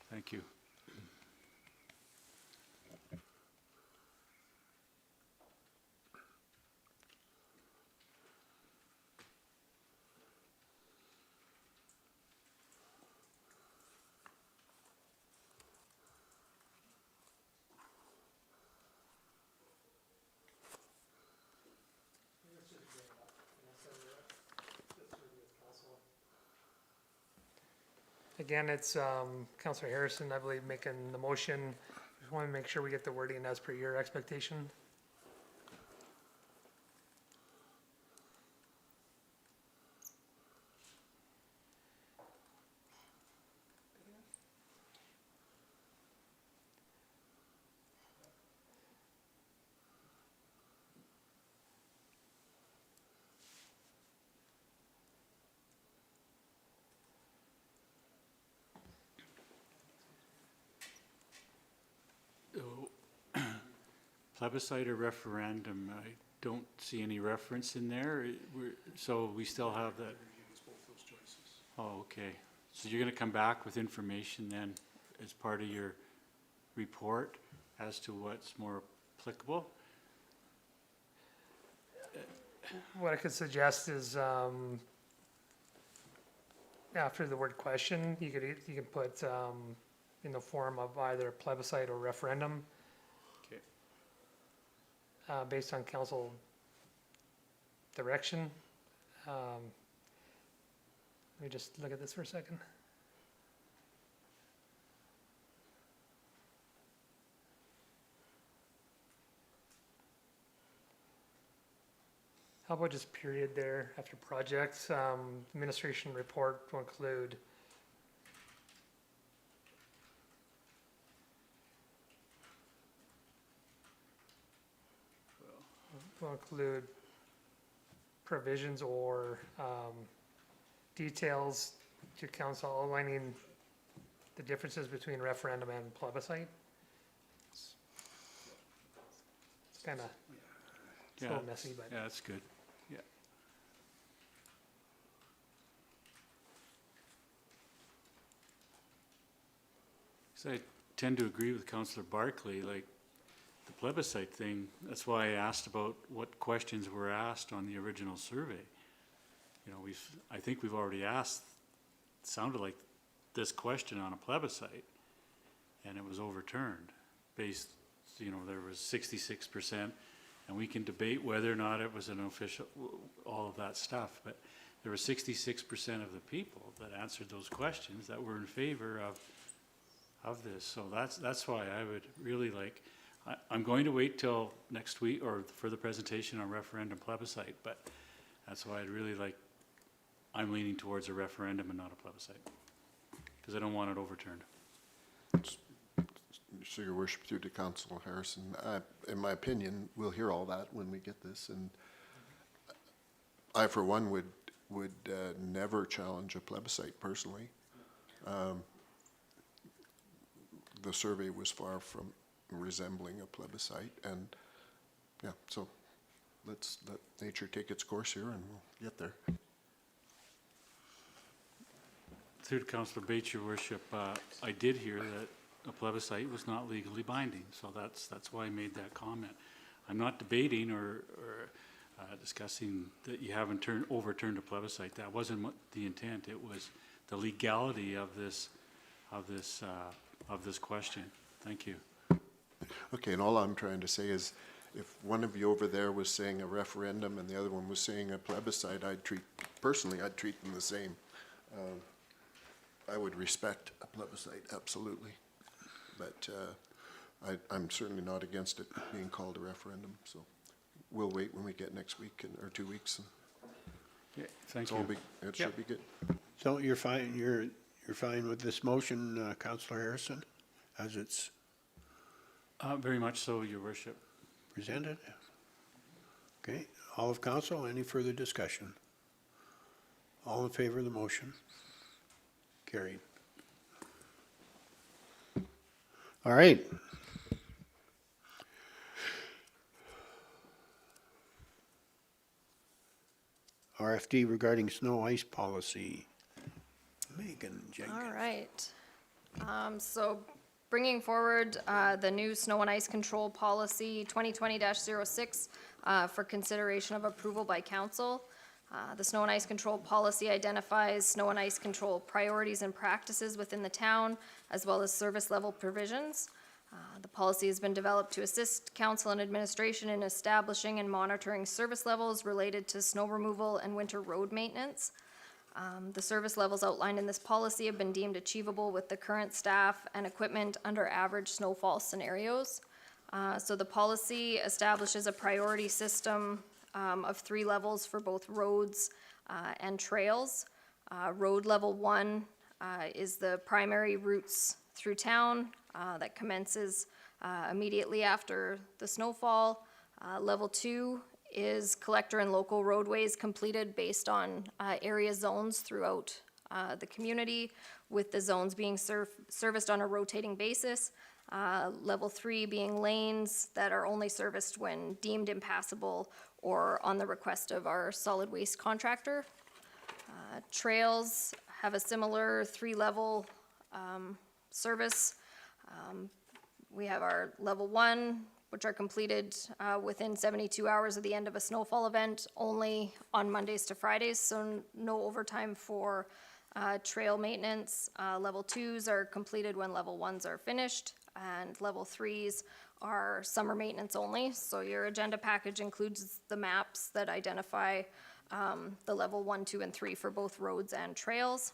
Thank you. Again, it's Councillor Harrison, I believe, making the motion. Just want to make sure we get the wording as per your expectation. Plebiscite or referendum, I don't see any reference in there. So we still have that. Oh, okay. So you're gonna come back with information then as part of your report as to what's more applicable? What I could suggest is, after the word question, you can put, in the form of either plebiscite or referendum, Okay. Based on council direction. Let me just look at this for a second. How about just period there after projects? Administration report will include provisions or details to council outlining the differences between referendum and plebiscite. It's kind of, it's a little messy, but. Yeah, that's good. Yeah. So I tend to agree with Councillor Barkley, like the plebiscite thing, that's why I asked about what questions were asked on the original survey. You know, I think we've already asked, it sounded like this question on a plebiscite, and it was overturned based, you know, there was 66%, and we can debate whether or not it was an official, all of that stuff, but there were 66% of the people that answered those questions that were in favor of this. So that's why I would really like, I'm going to wait till next week or for the presentation on referendum plebiscite, but that's why I'd really like, I'm leaning towards a referendum and not a plebiscite, because I don't want it overturned. So your worship, through to Councillor Harrison, in my opinion, we'll hear all that when we get this, and I, for one, would never challenge a plebiscite personally. The survey was far from resembling a plebiscite, and yeah, so let's let nature take its course here and we'll get there. Through to Councillor Bates, your worship, I did hear that a plebiscite was not legally binding, so that's why I made that comment. I'm not debating or discussing that you haven't overturned a plebiscite. That wasn't what the intent. It was the legality of this question. Thank you. Okay, and all I'm trying to say is, if one of you over there was saying a referendum and the other one was saying a plebiscite, I'd treat them the same. I would respect a plebiscite, absolutely. But I'm certainly not against it being called a referendum, so we'll wait when we get next week or 2 weeks. Yeah, thank you. It should be good. So you're fine with this motion, Councillor Harrison, as it's Very much so, your worship. presented? Okay, all of council, any further discussion? All in favor of the motion? Carried. All right. RFD regarding snow ice policy. Megan Jenkins. All right. So bringing forward the new snow and ice control policy 2020-06 for consideration of approval by council. The snow and ice control policy identifies snow and ice control priorities and practices within the town, as well as service level provisions. The policy has been developed to assist council and administration in establishing and monitoring service levels related to snow removal and winter road maintenance. The service levels outlined in this policy have been deemed achievable with the current staff and equipment under average snowfall scenarios. So the policy establishes a priority system of 3 levels for both roads and trails. Road level 1 is the primary routes through town that commences immediately after the snowfall. Level 2 is collector and local roadways completed based on area zones throughout the community, with the zones being serviced on a rotating basis. Level 3 being lanes that are only serviced when deemed impassable or on the request of our solid waste contractor. Trails have a similar three-level service. We have our level 1, which are completed within 72 hours of the end of a snowfall event, only on Mondays to Fridays, so no overtime for trail maintenance. Level 2s are completed when level 1s are finished, and level 3s are summer maintenance only. So your agenda package includes the maps that identify the level 1, 2, and 3 for both roads and trails.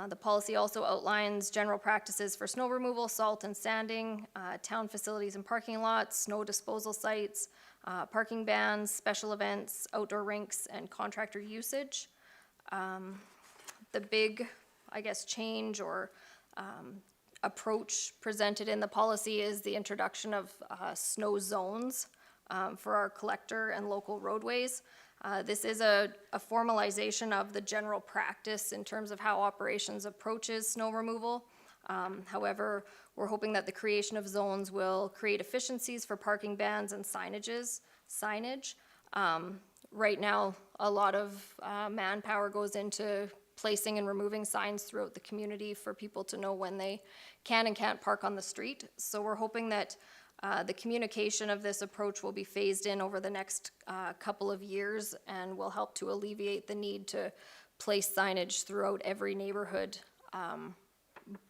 The policy also outlines general practices for snow removal, salt and sanding, town facilities and parking lots, snow disposal sites, parking bans, special events, outdoor rinks, and contractor usage. The big, I guess, change or approach presented in the policy is the introduction of snow zones for our collector and local roadways. This is a formalization of the general practice in terms of how operations approaches snow removal. However, we're hoping that the creation of zones will create efficiencies for parking bans and signage. Right now, a lot of manpower goes into placing and removing signs throughout the community for people to know when they can and can't park on the street. So we're hoping that the communication of this approach will be phased in over the next couple of years and will help to alleviate the need to place signage throughout every neighborhood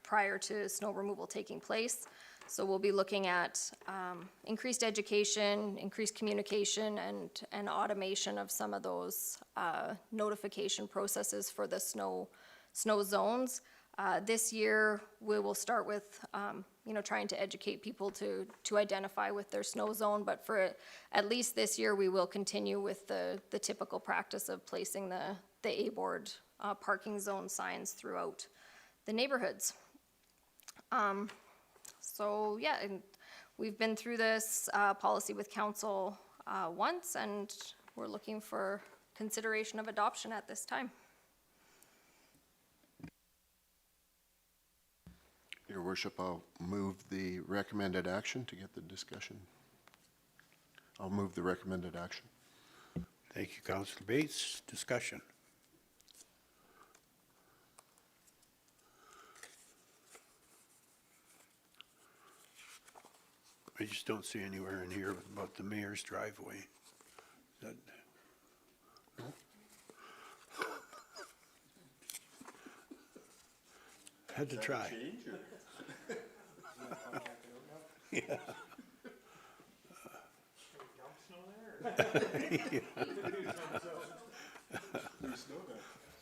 prior to snow removal taking place. So we'll be looking at increased education, increased communication, and automation of some of those notification processes for the snow zones. This year, we will start with, trying to educate people to identify with their snow zone, but for at least this year, we will continue with the typical practice of placing the A-board parking zone signs throughout the neighborhoods. So, yeah, and we've been through this policy with council once, and we're looking for consideration of adoption at this time. Your worship, I'll move the recommended action to get the discussion. I'll move the recommended action. Thank you, Councillor Bates. Discussion. I just don't see anywhere in here about the mayor's driveway. Is that, no? Had to try. Yeah.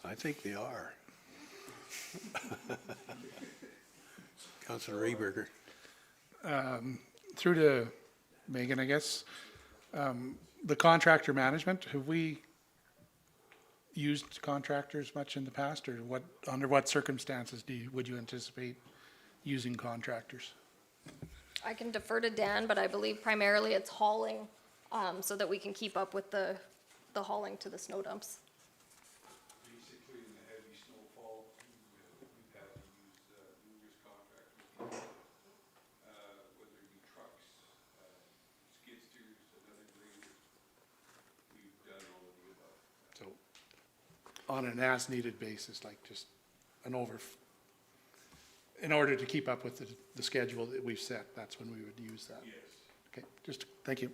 I think they are. Councillor Rehberger. Through to Megan, I guess. The contractor management, have we used contractors much in the past, or under what circumstances would you anticipate using contractors? I can defer to Dan, but I believe primarily it's hauling, so that we can keep up with the hauling to the snow dumps. Basically, in the heavy snowfall, we've had to use numerous contractors, whether it be trucks, skid steers, another grader. We've done all of the above. So, on an as-needed basis, like just in order to keep up with the schedule that we've set, that's when we would use that? Yes. Okay, thank you.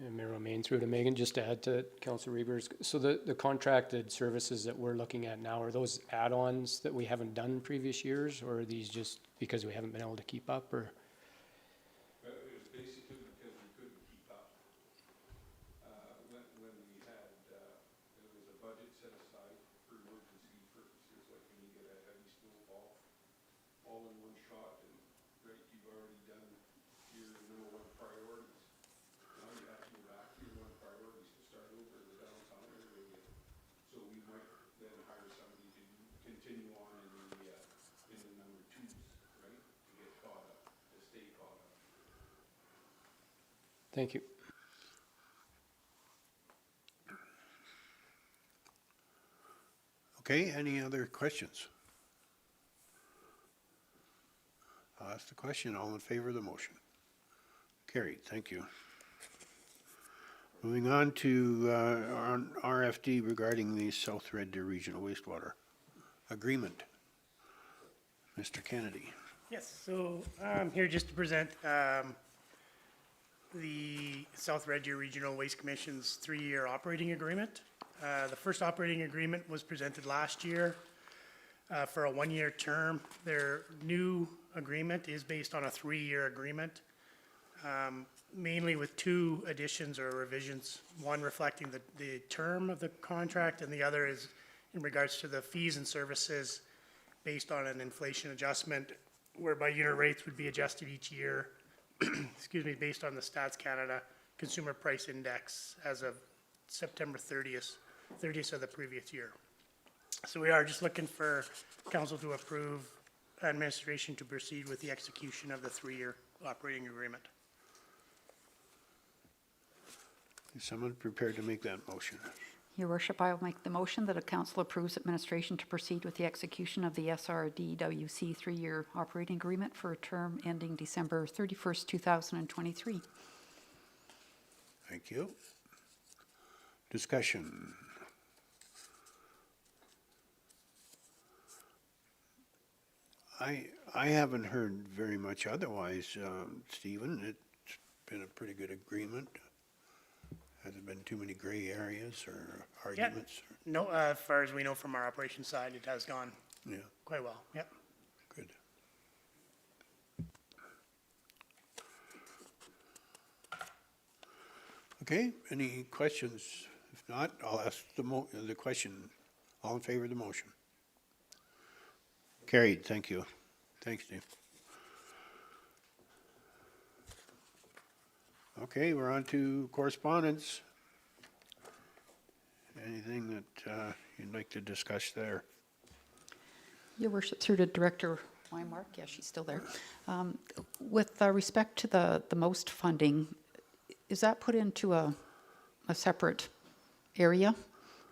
And Mayor Romaine, through to Megan, just to add to Councillor Reber's, so the contracted services that we're looking at now, are those add-ons that we haven't done in previous years, or are these just because we haven't been able to keep up, or? But it was basically because we couldn't keep up. When we had, there was a budget set aside for emergency purposes, like when you get a heavy snowfall, all in one shot, and right, you've already done your number one priorities. Now you have to go back to your one priorities to start over the downtown area again. So we might then hire somebody to continue on in the number twos, right? To get caught up, to stay caught up. Thank you. Okay, any other questions? I'll ask the question. All in favor of the motion? Carried, thank you. Moving on to on RFD regarding the South Red Deer Regional Wastewater Agreement. Mr. Kennedy. Yes, so I'm here just to present the South Red Deer Regional Waste Commission's 3-year operating agreement. The first operating agreement was presented last year for a 1-year term. Their new agreement is based on a 3-year agreement, mainly with 2 additions or revisions, one reflecting the term of the contract and the other is in regards to the fees and services based on an inflation adjustment whereby unit rates would be adjusted each year, excuse me, based on the Stats Canada Consumer Price Index as of September 30th of the previous year. So we are just looking for council to approve administration to proceed with the execution of the 3-year operating agreement. Is someone prepared to make that motion? Your worship, I will make the motion that a council approves administration to proceed with the execution of the SRDWC 3-year operating agreement for a term ending December 31st, 2023. Thank you. Discussion. I haven't heard very much otherwise, Stephen. It's been a pretty good agreement. Has there been too many gray areas or arguments? No, as far as we know from our operations side, it has gone Yeah, quite well, yep. good. Okay, any questions? If not, I'll ask the question. All in favor of the motion? Carried, thank you. Thanks, Steve. Okay, we're on to correspondence. Anything that you'd like to discuss there? Your worship, through to Director Weimark, yes, she's still there. With respect to the most funding, is that put into a separate area?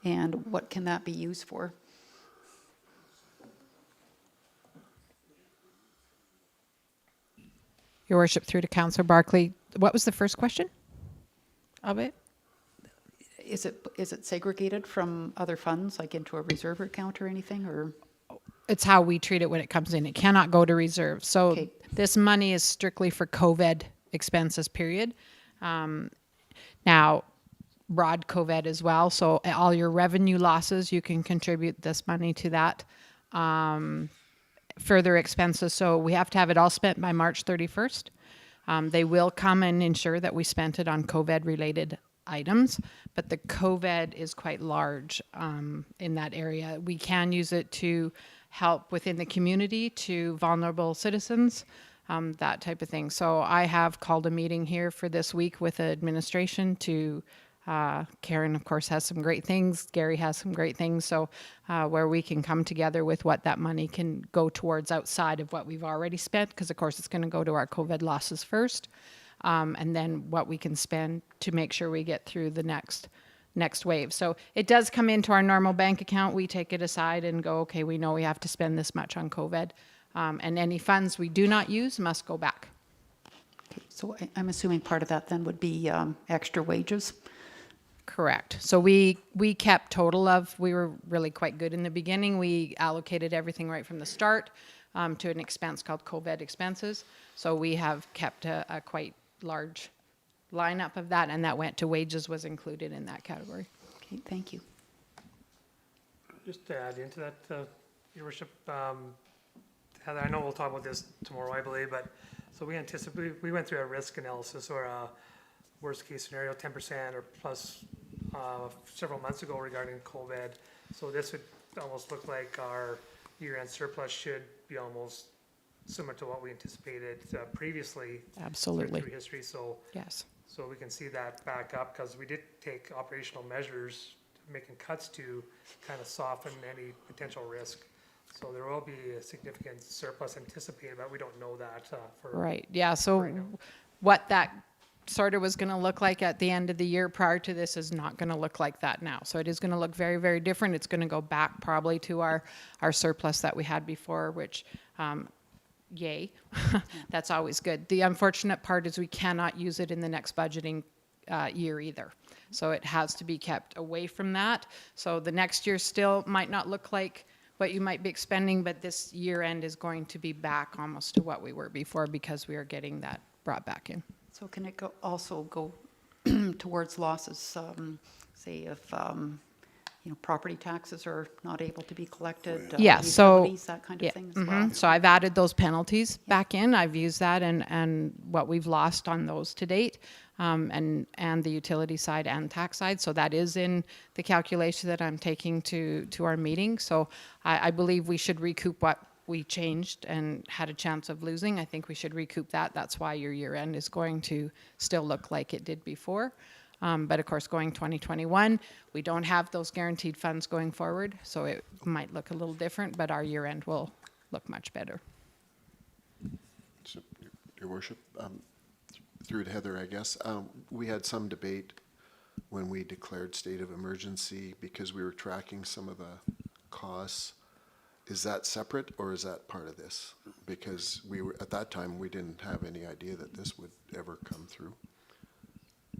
And what can that be used for? Your worship, through to Councillor Barclay, what was the first question of it? Is it segregated from other funds, like into a reserve account or anything, or? It's how we treat it when it comes in. It cannot go to reserve. So Okay. this money is strictly for COVID expenses, period. Now, broad COVID as well. So all your revenue losses, you can contribute this money to that. Further expenses, so we have to have it all spent by March 31st. They will come and ensure that we spent it on COVID-related items, but the COVID is quite large in that area. We can use it to help within the community to vulnerable citizens, that type of thing. So I have called a meeting here for this week with administration to Karen, of course, has some great things. Gary has some great things. So where we can come together with what that money can go towards outside of what we've already spent, because of course it's going to go to our COVID losses first, and then what we can spend to make sure we get through the next wave. So it does come into our normal bank account. We take it aside and go, okay, we know we have to spend this much on COVID, and any funds we do not use must go back. So I'm assuming part of that then would be extra wages? Correct. So we kept total of, we were really quite good in the beginning. We allocated everything right from the start to an expense called COVID expenses. So we have kept a quite large lineup of that, and that went to wages was included in that category. Okay, thank you. Just to add into that, Your Worship, Heather, I know we'll talk about this tomorrow, I believe, but so we went through a risk analysis or a worst case scenario, 10% or plus several months ago regarding COVID. So this would almost look like our year-end surplus should be almost similar to what we anticipated previously. Absolutely. Through history, so. Yes. So we can see that back up because we did take operational measures, making cuts to kind of soften any potential risk. So there will be a significant surplus anticipated, but we don't know that for. Right. Yeah. So right now. what that sort of was going to look like at the end of the year prior to this is not going to look like that now. So it is going to look very, very different. It's going to go back probably to our surplus that we had before, which, yay, that's always good. The unfortunate part is we cannot use it in the next budgeting year either. So it has to be kept away from that. So the next year still might not look like what you might be expending, but this year end is going to be back almost to what we were before because we are getting that brought back in. So can it also go towards losses, say if, property taxes are not able to be collected? Yeah, so. Utilities, that kind of thing as well? So I've added those penalties back in. I've used that and what we've lost on those to date, and the utility side and tax side. So that is in the calculation that I'm taking to our meeting. So I believe we should recoup what we changed and had a chance of losing. I think we should recoup that. That's why your year end is going to still look like it did before. But of course, going 2021, we don't have those guaranteed funds going forward, so it might look a little different, but our year end will look much better. So, Your Worship, through to Heather, I guess, we had some debate when we declared state of emergency because we were tracking some of the costs. Is that separate or is that part of this? Because we were, at that time, we didn't have any idea that this would ever come through.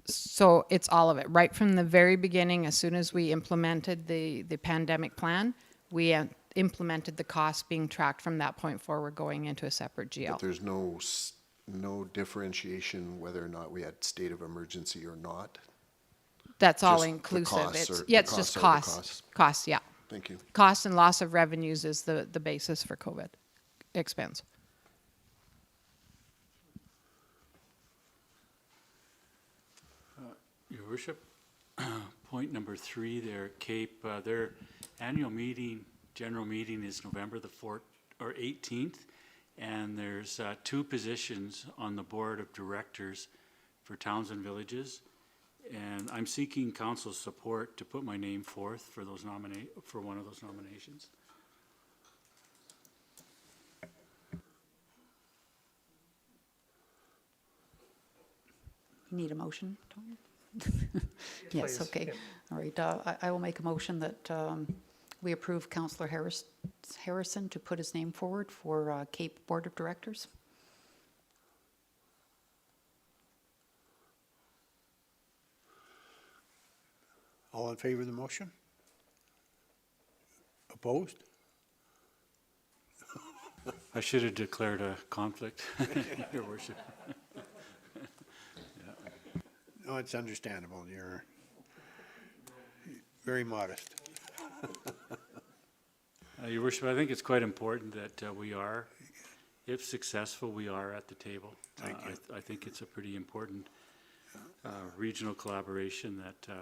So it's all of it. Right from the very beginning, as soon as we implemented the pandemic plan, we implemented the costs being tracked from that point forward going into a separate GL. But there's no differentiation whether or not we had state of emergency or not? That's all Just the inclusive. costs It's, are- yeah, the it's just costs are the costs. costs. Costs, yeah. Thank you. Costs and loss of revenues is the basis for COVID expense. Your Worship, point number 3 there, Cape, their annual meeting, general meeting is November the 18th, and there's 2 positions on the board of directors for towns and villages, and I'm seeking council's support to put my name forth for those for one of those nominations. You need a motion, Tom? Yes, Please, okay. yeah. All right, I will make a motion that we approve Councillor Harrison to put his name forward for Cape Board of Directors. All in favor of the motion? Opposed? I should have declared a conflict, Your Worship. No, it's understandable. You're very modest. Your Worship, I think it's quite important that we are, if successful, we are at the table. Thank you. I think it's a pretty important regional collaboration that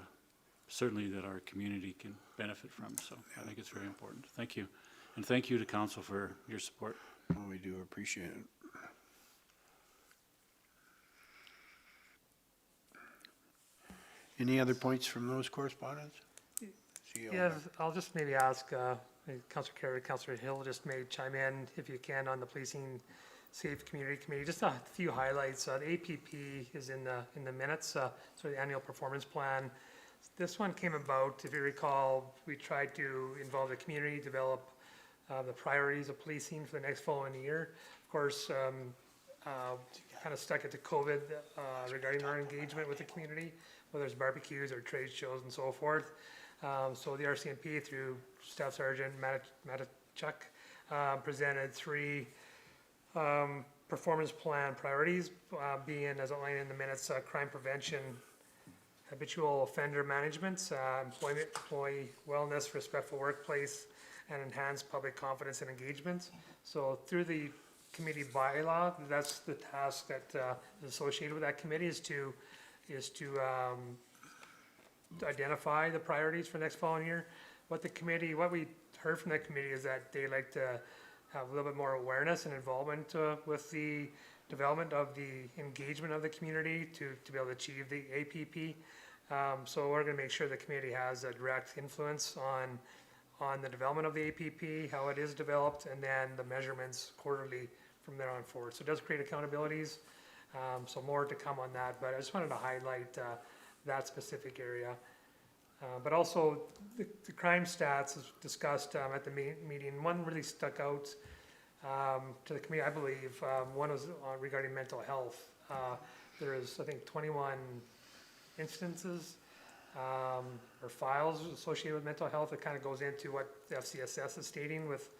certainly that our community can benefit from. So I think it's very important. Thank you. And thank you to Council for your support. Well, we do appreciate it. Any other points from those correspondents? CEO. Yeah, I'll just maybe ask, maybe Councillor Carey, Councillor Hill, just maybe chime in if you can on the Policing Safe Community Committee. Just a few highlights. The APP is in the minutes, so the annual performance plan. This one came about, if you recall, we tried to involve the community, develop the priorities of policing for the next following year. Of course, kind of stuck it to COVID regarding our engagement with the community, whether it's barbecues or trade shows and so forth. So the RCMP through Staff Sergeant Matichuk presented 3 performance plan priorities, being as outlined in the minutes, crime prevention, habitual offender management, employee wellness, respectful workplace, and enhanced public confidence and engagement. So through the committee bylaw, that's the task that is associated with that committee is to identify the priorities for next following year. What we heard from that committee is that they like to have a little bit more awareness and involvement with the development of the engagement of the community to be able to achieve the APP. So we're going to make sure the community has a direct influence on the development of the APP, how it is developed, and then the measurements quarterly from there on forward. So it does create accountabilities. So more to come on that, but I just wanted to highlight that specific area. But also the crime stats as discussed at the meeting. One really stuck out to the committee, I believe. One was regarding mental health. There is, I think, 21 instances or files associated with mental health. It kind of goes into what the FCSS is stating with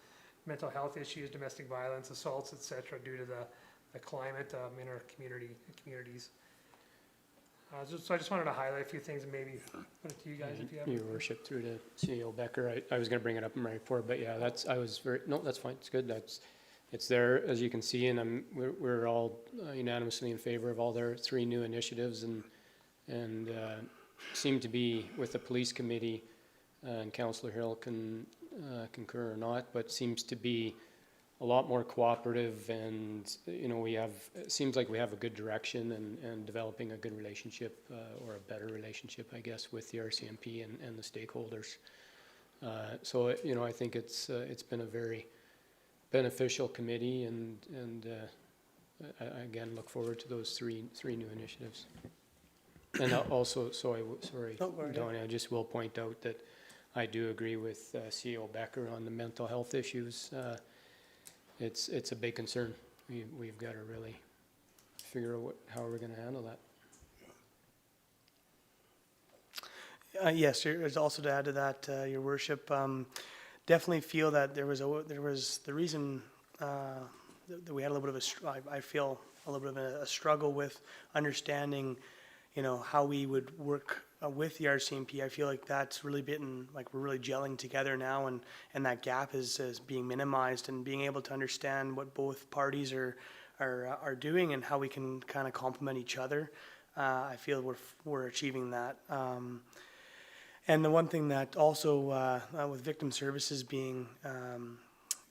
mental health issues, domestic violence, assaults, et cetera, due to the climate in our communities. So I just wanted to highlight a few things and maybe put it to you guys if you have. Your worship, through to CEO Becker, I was gonna bring it up in my report, but yeah, that's fine, it's good, it's there, as you can see, and we're all unanimously in favor of all their 3 new initiatives, and seem to be with the police committee, and Councillor Hill can concur or not, but seems to be a lot more cooperative, and it seems like we have a good direction and developing a good relationship, or a better relationship, I guess, with the RCMP and the stakeholders. So I think it's been a very beneficial committee, and I again look forward to those three new initiatives. And also, sorry, Donnie, I just will point out that I do agree with CEO Becker on the mental health issues. It's a big concern. We've got to really figure out how we're going to handle that. Yes, there's also to add to that, Your Worship, definitely feel that there was the reason that we had a little bit of I feel a little bit of a struggle with understanding, how we would work with the RCMP. I feel like that's really like we're really gelling together now, and that gap is being minimized, and being able to understand what both parties are doing and how we can kind of complement each other. I feel we're achieving that. And the one thing that also with victim services being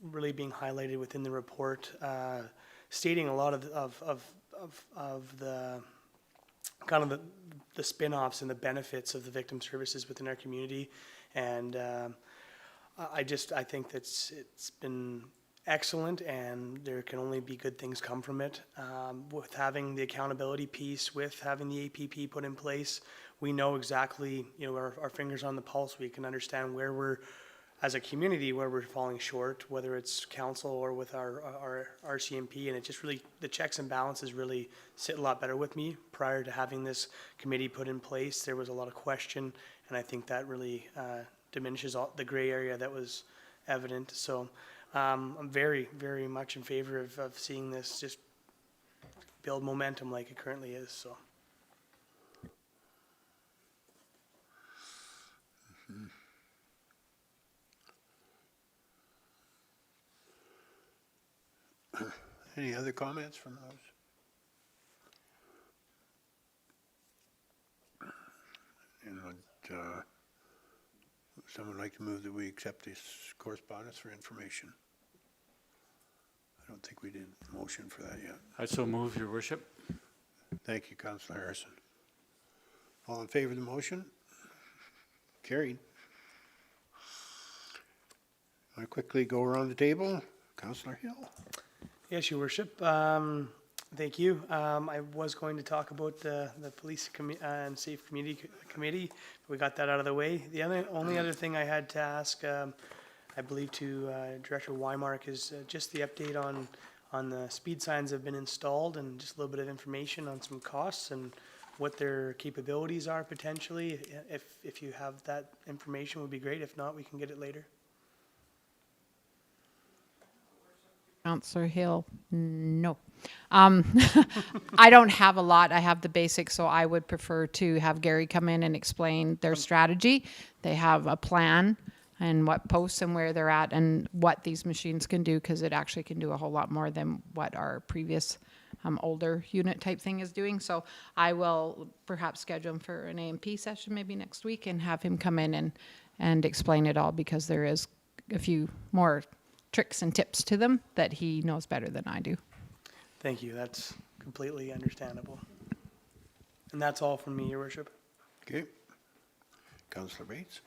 really being highlighted within the report, stating a lot of the kind of the spin-offs and the benefits of the victim services within our community, and I think that it's been excellent, and there can only be good things come from it. With having the accountability piece, with having the APP put in place, we know exactly, our fingers on the pulse. We can understand where we're, as a community, where we're falling short, whether it's council or with our RCMP, and it just really, the checks and balances really sit a lot better with me. Prior to having this committee put in place, there was a lot of question, and I think that really diminishes the gray area that was evident. So I'm very, very much in favor of seeing this just build momentum like it currently is. So. Any other comments from those? And would someone like to move that we accept this correspondence for information? I don't think we did a motion for that yet. I so move, Your Worship. Thank you, Councillor Harrison. All in favor of the motion? Carried. I quickly go around the table. Councillor Hill. Yes, Your Worship. Thank you. I was going to talk about the Police and Safe Community Committee. We got that out of the way. The only other thing I had to ask, I believe to Director Weimark, is just the update on the speed signs that have been installed, and just a little bit of information on some costs and what their capabilities are potentially. If you have that information, would be great. If not, we can get it later. Councillor Hill, no. I don't have a lot. I have the basics, so I would prefer to have Gary come in and explain their strategy. They have a plan and what posts and where they're at and what these machines can do, because it actually can do a whole lot more than what our previous older unit type thing is doing. So I will perhaps schedule him for an AMP session maybe next week and have him come in and explain it all, because there is a few more tricks and tips to them that he knows better than I do. Thank you. That's completely understandable. And that's all from me, Your Worship. Okay. Councillor Bates.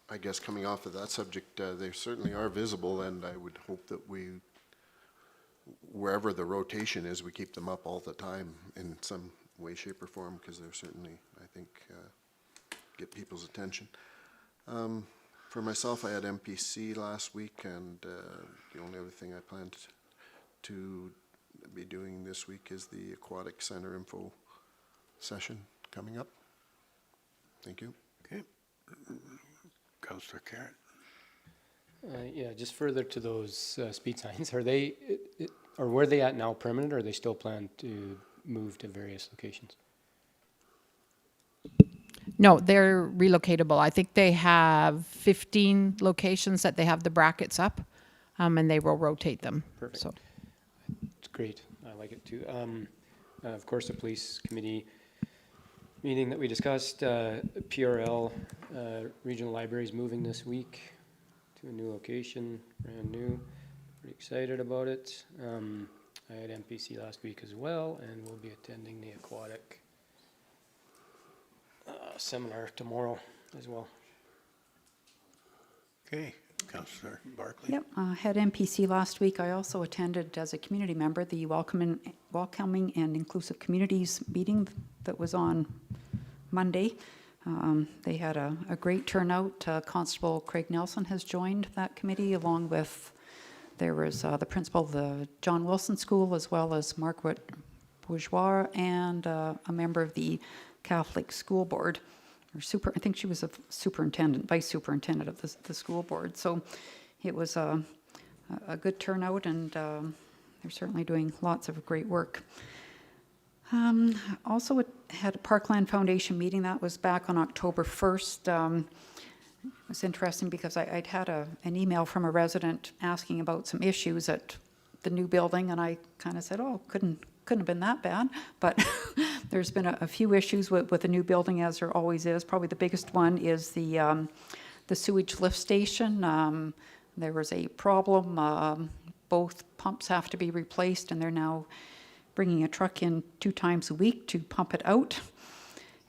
I guess coming off of that subject, they certainly are visible, and I would hope that wherever the rotation is, we keep them up all the time in some way, shape, or form, because they're certainly, I think, get people's attention. For myself, I had MPC last week, and the only other thing I plan to be doing this week is the Aquatic Center info session coming up. Thank you. Okay. Councillor Carrot. Yeah, just further to those speed signs, are they, or where are they at now permanent, or are they still plan to move to various locations? No, they're relocatable. I think they have 15 locations that they have the brackets up, and they will rotate them. Perfect. So, It's great. I like it too. Of course, the police committee meeting that we discussed, PRL, regional library is moving this week to a new location, brand new. Pretty excited about it. I had MPC last week as well, and we'll be attending the aquatic seminar tomorrow as well. Okay, Councillor Barclay. Yep, had MPC last week. I also attended as a community member the Welcoming and Inclusive Communities meeting that was on Monday. They had a great turnout. Constable Craig Nelson has joined that committee, along with, there was the principal of the John Wilson School, as well as Margaret Bourgeois, and a member of the Catholic School Board, or I think she was a superintendent, vice superintendent of the school board. So it was a good turnout, and they're certainly doing lots of great work. Also had a Parkland Foundation meeting. That was back on October 1st. It was interesting because I'd had an email from a resident asking about some issues at the new building, and I kind of said, oh, couldn't have been that bad, but there's been a few issues with the new building, as there always is. Probably the biggest one is the sewage lift station. There was a problem. Both pumps have to be replaced, and they're now bringing a truck in 2 times a week to pump it out.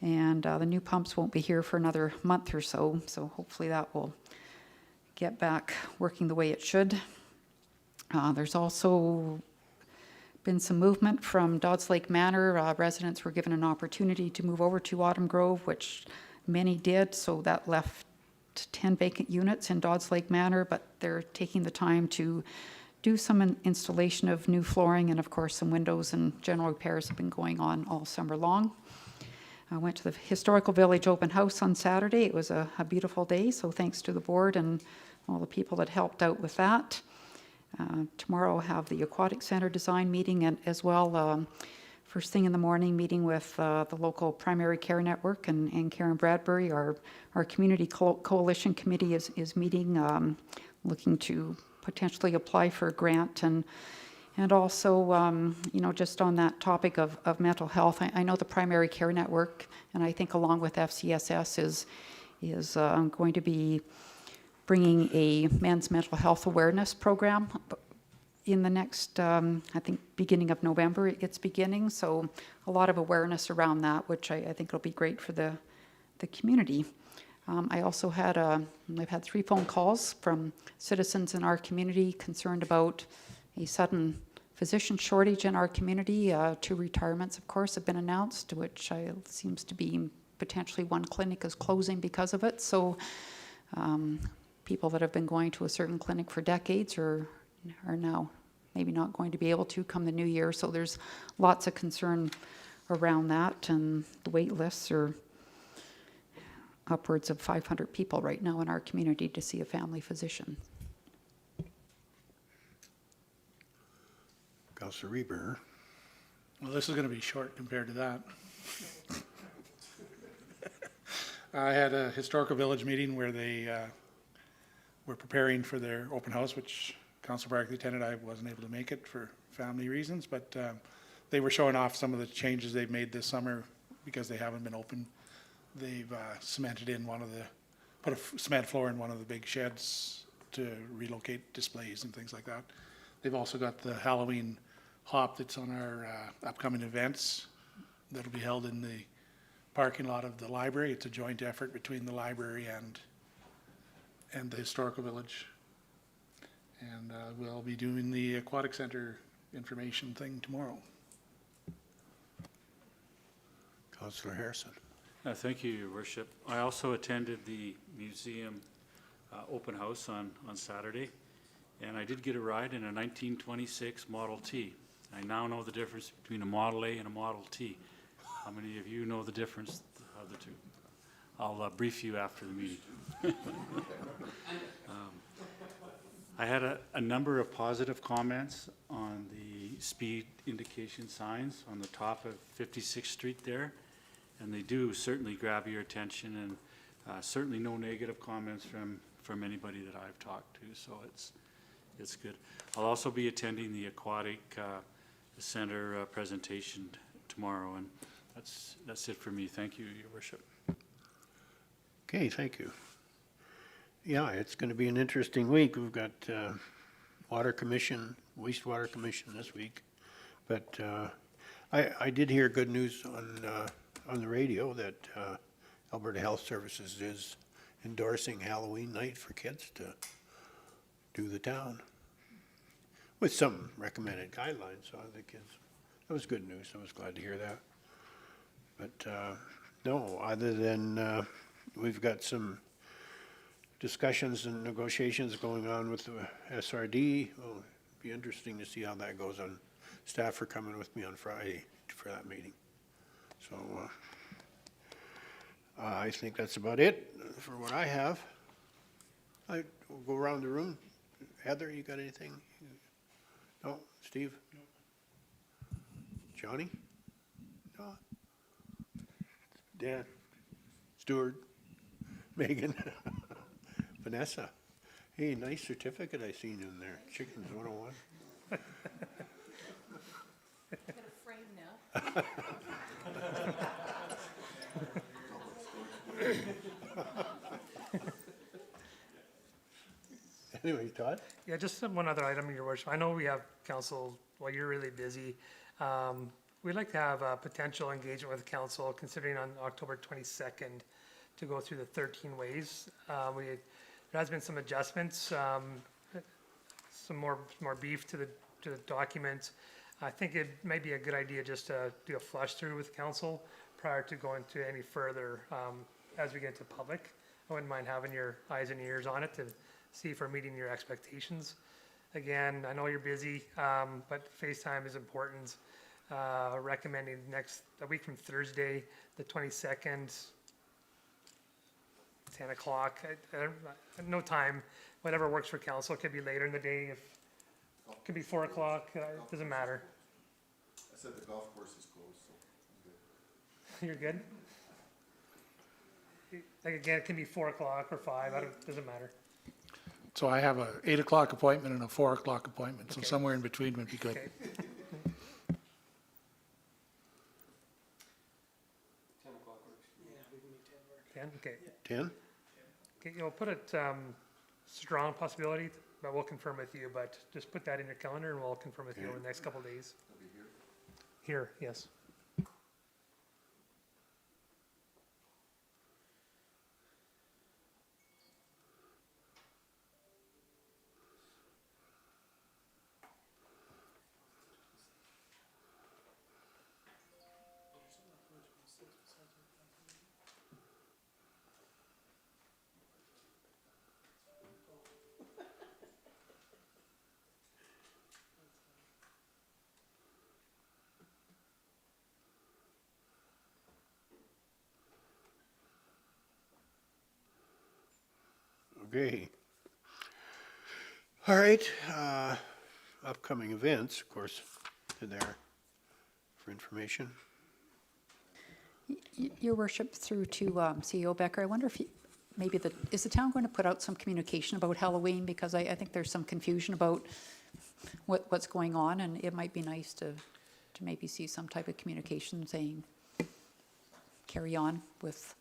And the new pumps won't be here for another month or so, so hopefully that will get back working the way it should. There's also been some movement from Dodds Lake Manor. Residents were given an opportunity to move over to Autumn Grove, which many did, so that left 10 vacant units in Dodds Lake Manor, but they're taking the time to do some installation of new flooring, and of course some windows and general repairs have been going on all summer long. I went to the Historical Village open house on Saturday. It was a beautiful day, so thanks to the board and all the people that helped out with that. Tomorrow I'll have the Aquatic Center design meeting, and as well, first thing in the morning, meeting with the local primary care network and Karen Bradbury. Our community coalition committee is meeting, looking to potentially apply for a grant, and also, just on that topic of mental health, I know the primary care network, and I think along with FCSS is going to be bringing a men's mental health awareness program in the next, I think, beginning of November it's beginning. So a lot of awareness around that, which I think will be great for the community. I also I've had 3 phone calls from citizens in our community concerned about a sudden physician shortage in our community. 2 retirements, of course, have been announced, which seems to be potentially one clinic is closing because of it. So people that have been going to a certain clinic for decades are now maybe not going to be able to come the new year. So there's lots of concern around that, and the wait lists are upwards of 500 people right now in our community to see a family physician. Councillor Reber. Well, this is going to be short compared to that. I had a historical village meeting where they were preparing for their open house, which Council Barclay attended. I wasn't able to make it for family reasons, but they were showing off some of the changes they've made this summer because they haven't been open. They've cemented in put a cement floor in one of the big sheds to relocate displays and things like that. They've also got the Halloween hop that's on our upcoming events that'll be held in the parking lot of the library. It's a joint effort between the library and the historical village. And we'll be doing the aquatic center information thing tomorrow. Councillor Harrison. Thank you, Your Worship. I also attended the museum open house on Saturday, and I did get a ride in a 1926 Model T. I now know the difference between a Model A and a Model T. How many of you know the difference of the two? I'll brief you after the meeting. I had a number of positive comments on the speed indication signs on the top of 56th Street there, and they do certainly grab your attention, and certainly no negative comments from anybody that I've talked to, so it's good. I'll also be attending the Aquatic Center presentation tomorrow, and that's it for me. Thank you, Your Worship. Okay, thank you. Yeah, it's going to be an interesting week. We've got Water Commission, Wastewater Commission this week. But I did hear good news on the radio that Alberta Health Services is endorsing Halloween night for kids to do the town with some recommended guidelines. So I think that was good news. I was glad to hear that. But no, other than we've got some discussions and negotiations going on with the SRD. Well, it'll be interesting to see how that goes on. Staff are coming with me on Friday for that meeting. So I think that's about it for what I have. I will go around the room. Heather, you got anything? No? Steve? No. Johnny? No. Dan? Stuart? Megan? Vanessa? Hey, nice certificate I seen in there. Chickens 101. Anyway, Todd? Yeah, just one other item, Your Worship. I know we have council, well, you're really busy. We'd like to have a potential engagement with council considering on October 22nd to go through the 13 ways. There has been some adjustments, some more beef to the document. I think it might be a good idea just to do a flush through with council prior to going to any further as we get to public. I wouldn't mind having your eyes and ears on it to see if we're meeting your expectations. Again, I know you're busy, but FaceTime is important. Recommending a week from Thursday, the 22nd, 10 o'clock, no time, whatever works for council. It could be later in the day, it could be 4 o'clock, doesn't matter. I said the golf course is closed, so I'm good. You're good? Like again, it can be 4 o'clock or 5, doesn't matter. So I have a 8 o'clock appointment and a 4 o'clock appointment, so Okay. somewhere in between would be good. Okay. 10, okay. 10? Okay, you'll put it, strong possibility, but we'll confirm with you, but just put that in your calendar and we'll confirm with you over the next couple of days. Here, yes. Okay. All right, upcoming events, of course, they're there for information. Your Worship, through to CEO Becker, I wonder if maybe is the town going to put out some communication about Halloween? Because I think there's some confusion about what's going on, and it might be nice to maybe see some type of communication saying, carry on with,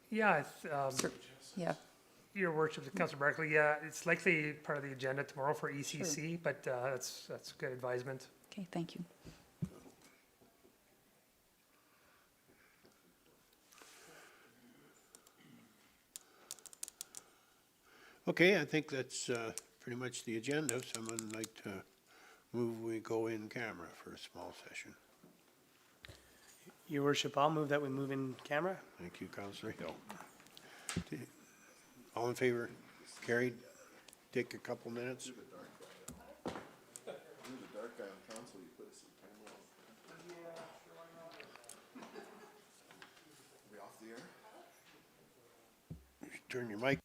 Yeah, yeah. Your Worship, Councillor Barkley, yeah, it's likely part of the agenda tomorrow for ECC, but that's good advisement. Okay, thank you. Okay, I think that's pretty much the agenda. If someone would like to move, we go in camera for a small session. Your Worship, I'll move that we move in camera. Thank you, Councillor Hill. All in favor? Carried. Take a couple minutes. You're the dark guy on council, you put us in camera. Are we off the air? turn your mic